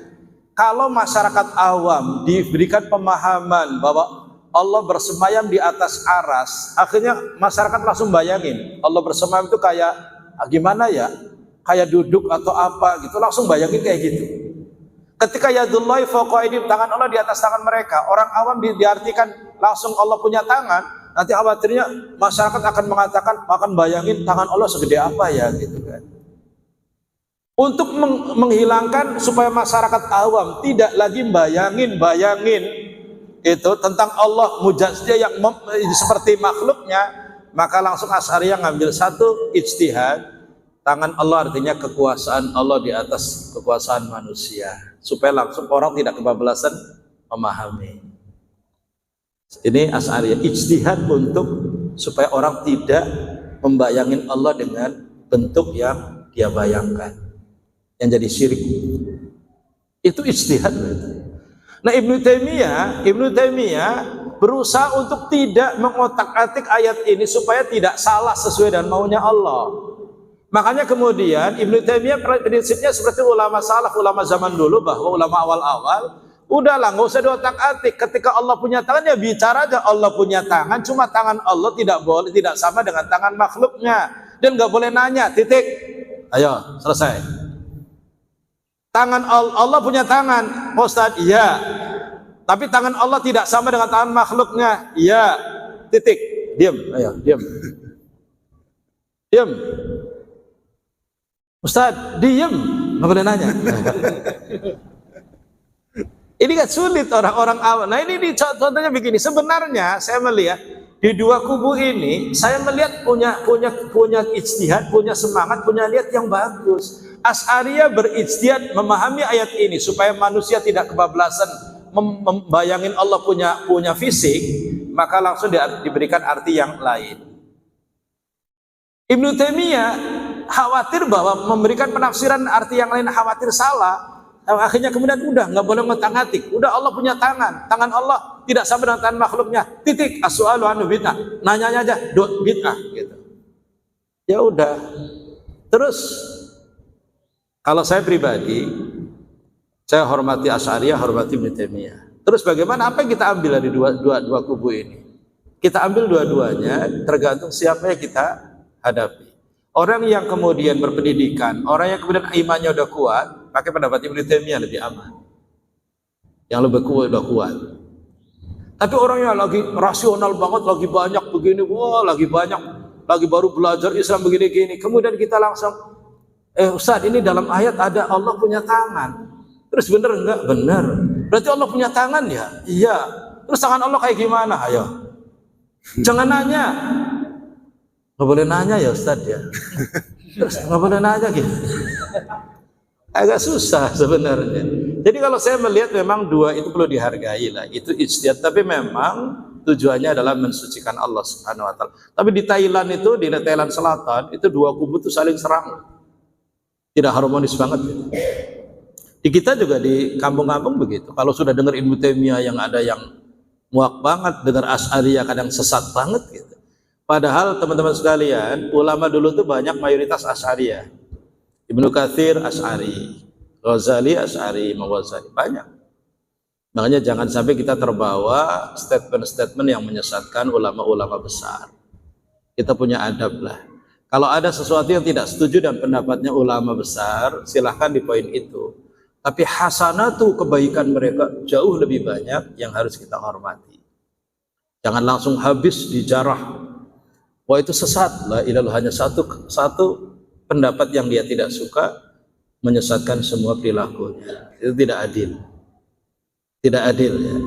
Kalau masyarakat awam diberikan pemahaman bahwa Allah bersemayam di atas aras, akhirnya masyarakat langsung bayangin Allah bersemayam itu kayak gimana ya, kayak duduk atau apa gitu, langsung bayangin kayak gitu. Ketika yadullahi fawqa aydihim, tangan Allah di atas tangan mereka, orang awam diartikan langsung Allah punya tangan, nanti khawatirnya masyarakat akan mengatakan, akan bayangin tangan Allah segede apa ya gitu kan. Untuk menghilangkan supaya masyarakat awam tidak lagi bayangin itu tentang Allah mujassad yang seperti makhluknya, maka langsung Asy'ariyah ngambil satu ijtihad, tangan Allah artinya kekuasaan Allah di atas kekuasaan manusia, supaya langsung orang tidak kebablasan memahami. Ini Asy'ariyah ijtihad untuk supaya orang tidak membayangin Allah dengan bentuk yang dia bayangkan, yang jadi syirik. Itu ijtihad. Nah, Ibnu Taimiyah berusaha untuk tidak mengotak-atik ayat ini supaya tidak salah sesuai dengan maunya Allah. Makanya kemudian Ibnu Taimiyah prinsipnya seperti ulama salaf, ulama zaman dulu, bahwa ulama awal-awal udahlah nggak usah diotak-atik. Ketika Allah punya tangan ya bicara aja Allah punya tangan, cuma tangan Allah tidak sama dengan tangan makhluknya, dan nggak boleh nanya, titik. Ayo selesai. Tangan Allah punya tangan, Ustaz, iya. Tapi tangan Allah tidak sama dengan tangan makhluknya, iya. Titik. Diam, ayo, diam. Diam. Ustaz, diam. Nggak boleh nanya. Ini kan sulit orang-orang awam. Nah ini contohnya begini. Sebenarnya saya melihat di dua kubu ini, saya melihat punya ijtihad, punya semangat, punya niat yang bagus. Asy'ariyah berijtihad memahami ayat ini supaya manusia tidak kebablasan membayangin Allah punya fisik, maka langsung diberikan arti yang lain. Ibnu Taimiyah khawatir bahwa memberikan penafsiran arti yang lain khawatir salah. Akhirnya kemudian udah nggak boleh ngotak-ngatik. Udah Allah punya tangan Allah tidak sama dengan tangan makhluknya. Titik. As-su'alu anhu bid'ah. Nanyanya aja bid'ah gitu. Ya udah. Terus kalau saya pribadi, saya hormati Asy'ariyah, hormati Ibnu Taimiyah. Terus bagaimana, apa yang kita ambil dari dua kubu ini? Kita ambil dua-duanya, tergantung siapa yang kita hadapi. Orang yang kemudian berpendidikan, orang yang kemudian imannya udah kuat, pakai pendapat Ibnu Taimiyah lebih aman. Yang lebih kuat udah kuat. Tapi orang yang lagi rasional banget, lagi banyak begini, wah lagi banyak, lagi baru belajar Islam begini-gini, kemudian kita langsung, Ustaz, ini dalam ayat ada Allah punya tangan. Terus bener enggak? Bener. Berarti Allah punya tangan ya? Iya. Terus tangan Allah kayak gimana? Ayo. Jangan nanya. Nggak boleh nanya ya Ustaz ya. Terus nggak boleh nanya gitu. Agak susah sebenarnya. Jadi kalau saya melihat memang dua itu perlu dihargai lah. Itu ijtihad. Tapi memang tujuannya adalah mensucikan Allah Subhanahu wa taala. Tapi di Thailand itu, di Thailand Selatan itu dua kubu itu saling serang. Tidak harmonis banget gitu. Di kita juga di kampung-kampung begitu. Kalau sudah dengar Ibnu Taimiyah yang ada yang muak banget, dengar Asy'ariyah kadang sesat banget gitu. Padahal teman-teman sekalian, ulama dulu tuh banyak mayoritas Asy'ariyah. Ibnu Katsir Asy'ari, Ghazali Asy'ari, Imam Ghazali banyak. Makanya jangan sampai kita terbawa statement-statement yang menyesatkan ulama-ulama besar. Kita punya adab lah. Kalau ada sesuatu yang tidak setuju dan pendapatnya ulama besar, silahkan di poin itu. Tapi hasanatu kebaikan mereka jauh lebih banyak yang harus kita hormati. Jangan langsung habis dijarah. Wah itu sesat. La ilaha hanya satu pendapat yang dia tidak suka menyesatkan semua perilakunya. Itu tidak adil. Tidak adil ya.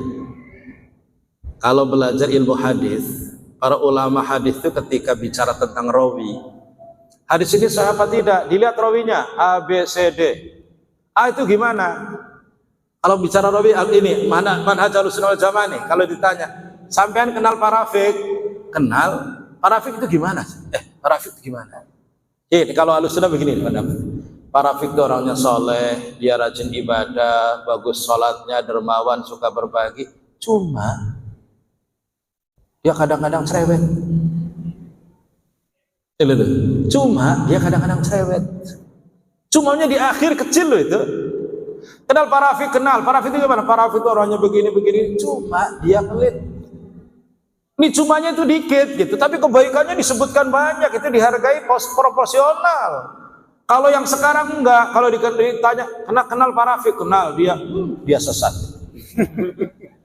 Kalau belajar ilmu hadis, para ulama hadis itu ketika bicara tentang rawi, hadis ini sahih apa tidak? Dilihat rawinya A, B, C, D. A itu gimana? Kalau bicara rawi ini mana manhaj Ahlussunnah wal Jamaah nih? Kalau ditanya, sampean kenal Pak Rafiq? Kenal. Pak Rafiq itu gimana? Pak Rafiq itu gimana? Kalau Ahlussunnah begini pendapat. Pak Rafiq itu orangnya soleh, dia rajin ibadah, bagus sholatnya, dermawan, suka berbagi. Cuma dia kadang-kadang cerewet. Cuma dia kadang-kadang cerewet. Cumanya di akhir kecil loh itu. Kenal Pak Rafiq, kenal. Pak Rafiq itu gimana? Pak Rafiq itu orangnya begini-begini. Cuma dia pelit. Ini cumanya itu dikit gitu. Tapi kebaikannya disebutkan banyak. Itu dihargai proporsional. Kalau yang sekarang enggak. Kalau ditanya, kenal Pak Rafiq, kenal. Dia sesat.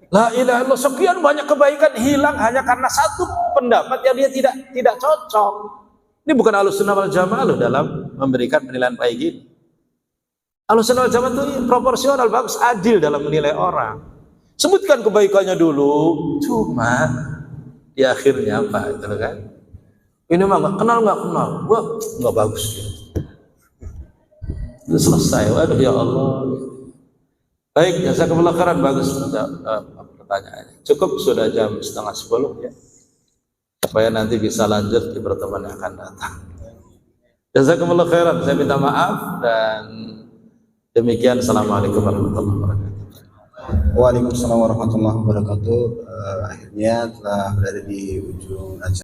La ilaha illallah. Sekian banyak kebaikan hilang hanya karena satu pendapat yang dia tidak cocok. Ini bukan Ahlussunnah wal Jamaah loh dalam memberikan penilaian kayak gini. Ahlussunnah wal Jamaah itu proporsional, bagus, adil dalam menilai orang. Sebutkan kebaikannya dulu, cuma di akhirnya apa itu kan? Ini mah nggak kenal, wah nggak bagus. Itu selesai, waduh ya Allah. Baik, jazakumullah khairan, bagus pertanyaannya. Cukup sudah jam 9:30 ya. Supaya nanti bisa lanjut di pertemuan yang akan datang. Jazakumullah khairan. Saya minta maaf dan demikian. Assalamualaikum warahmatullahi wabarakatuh. Waalaikumsalam warahmatullahi wabarakatuh. Akhirnya telah berada di ujung acara.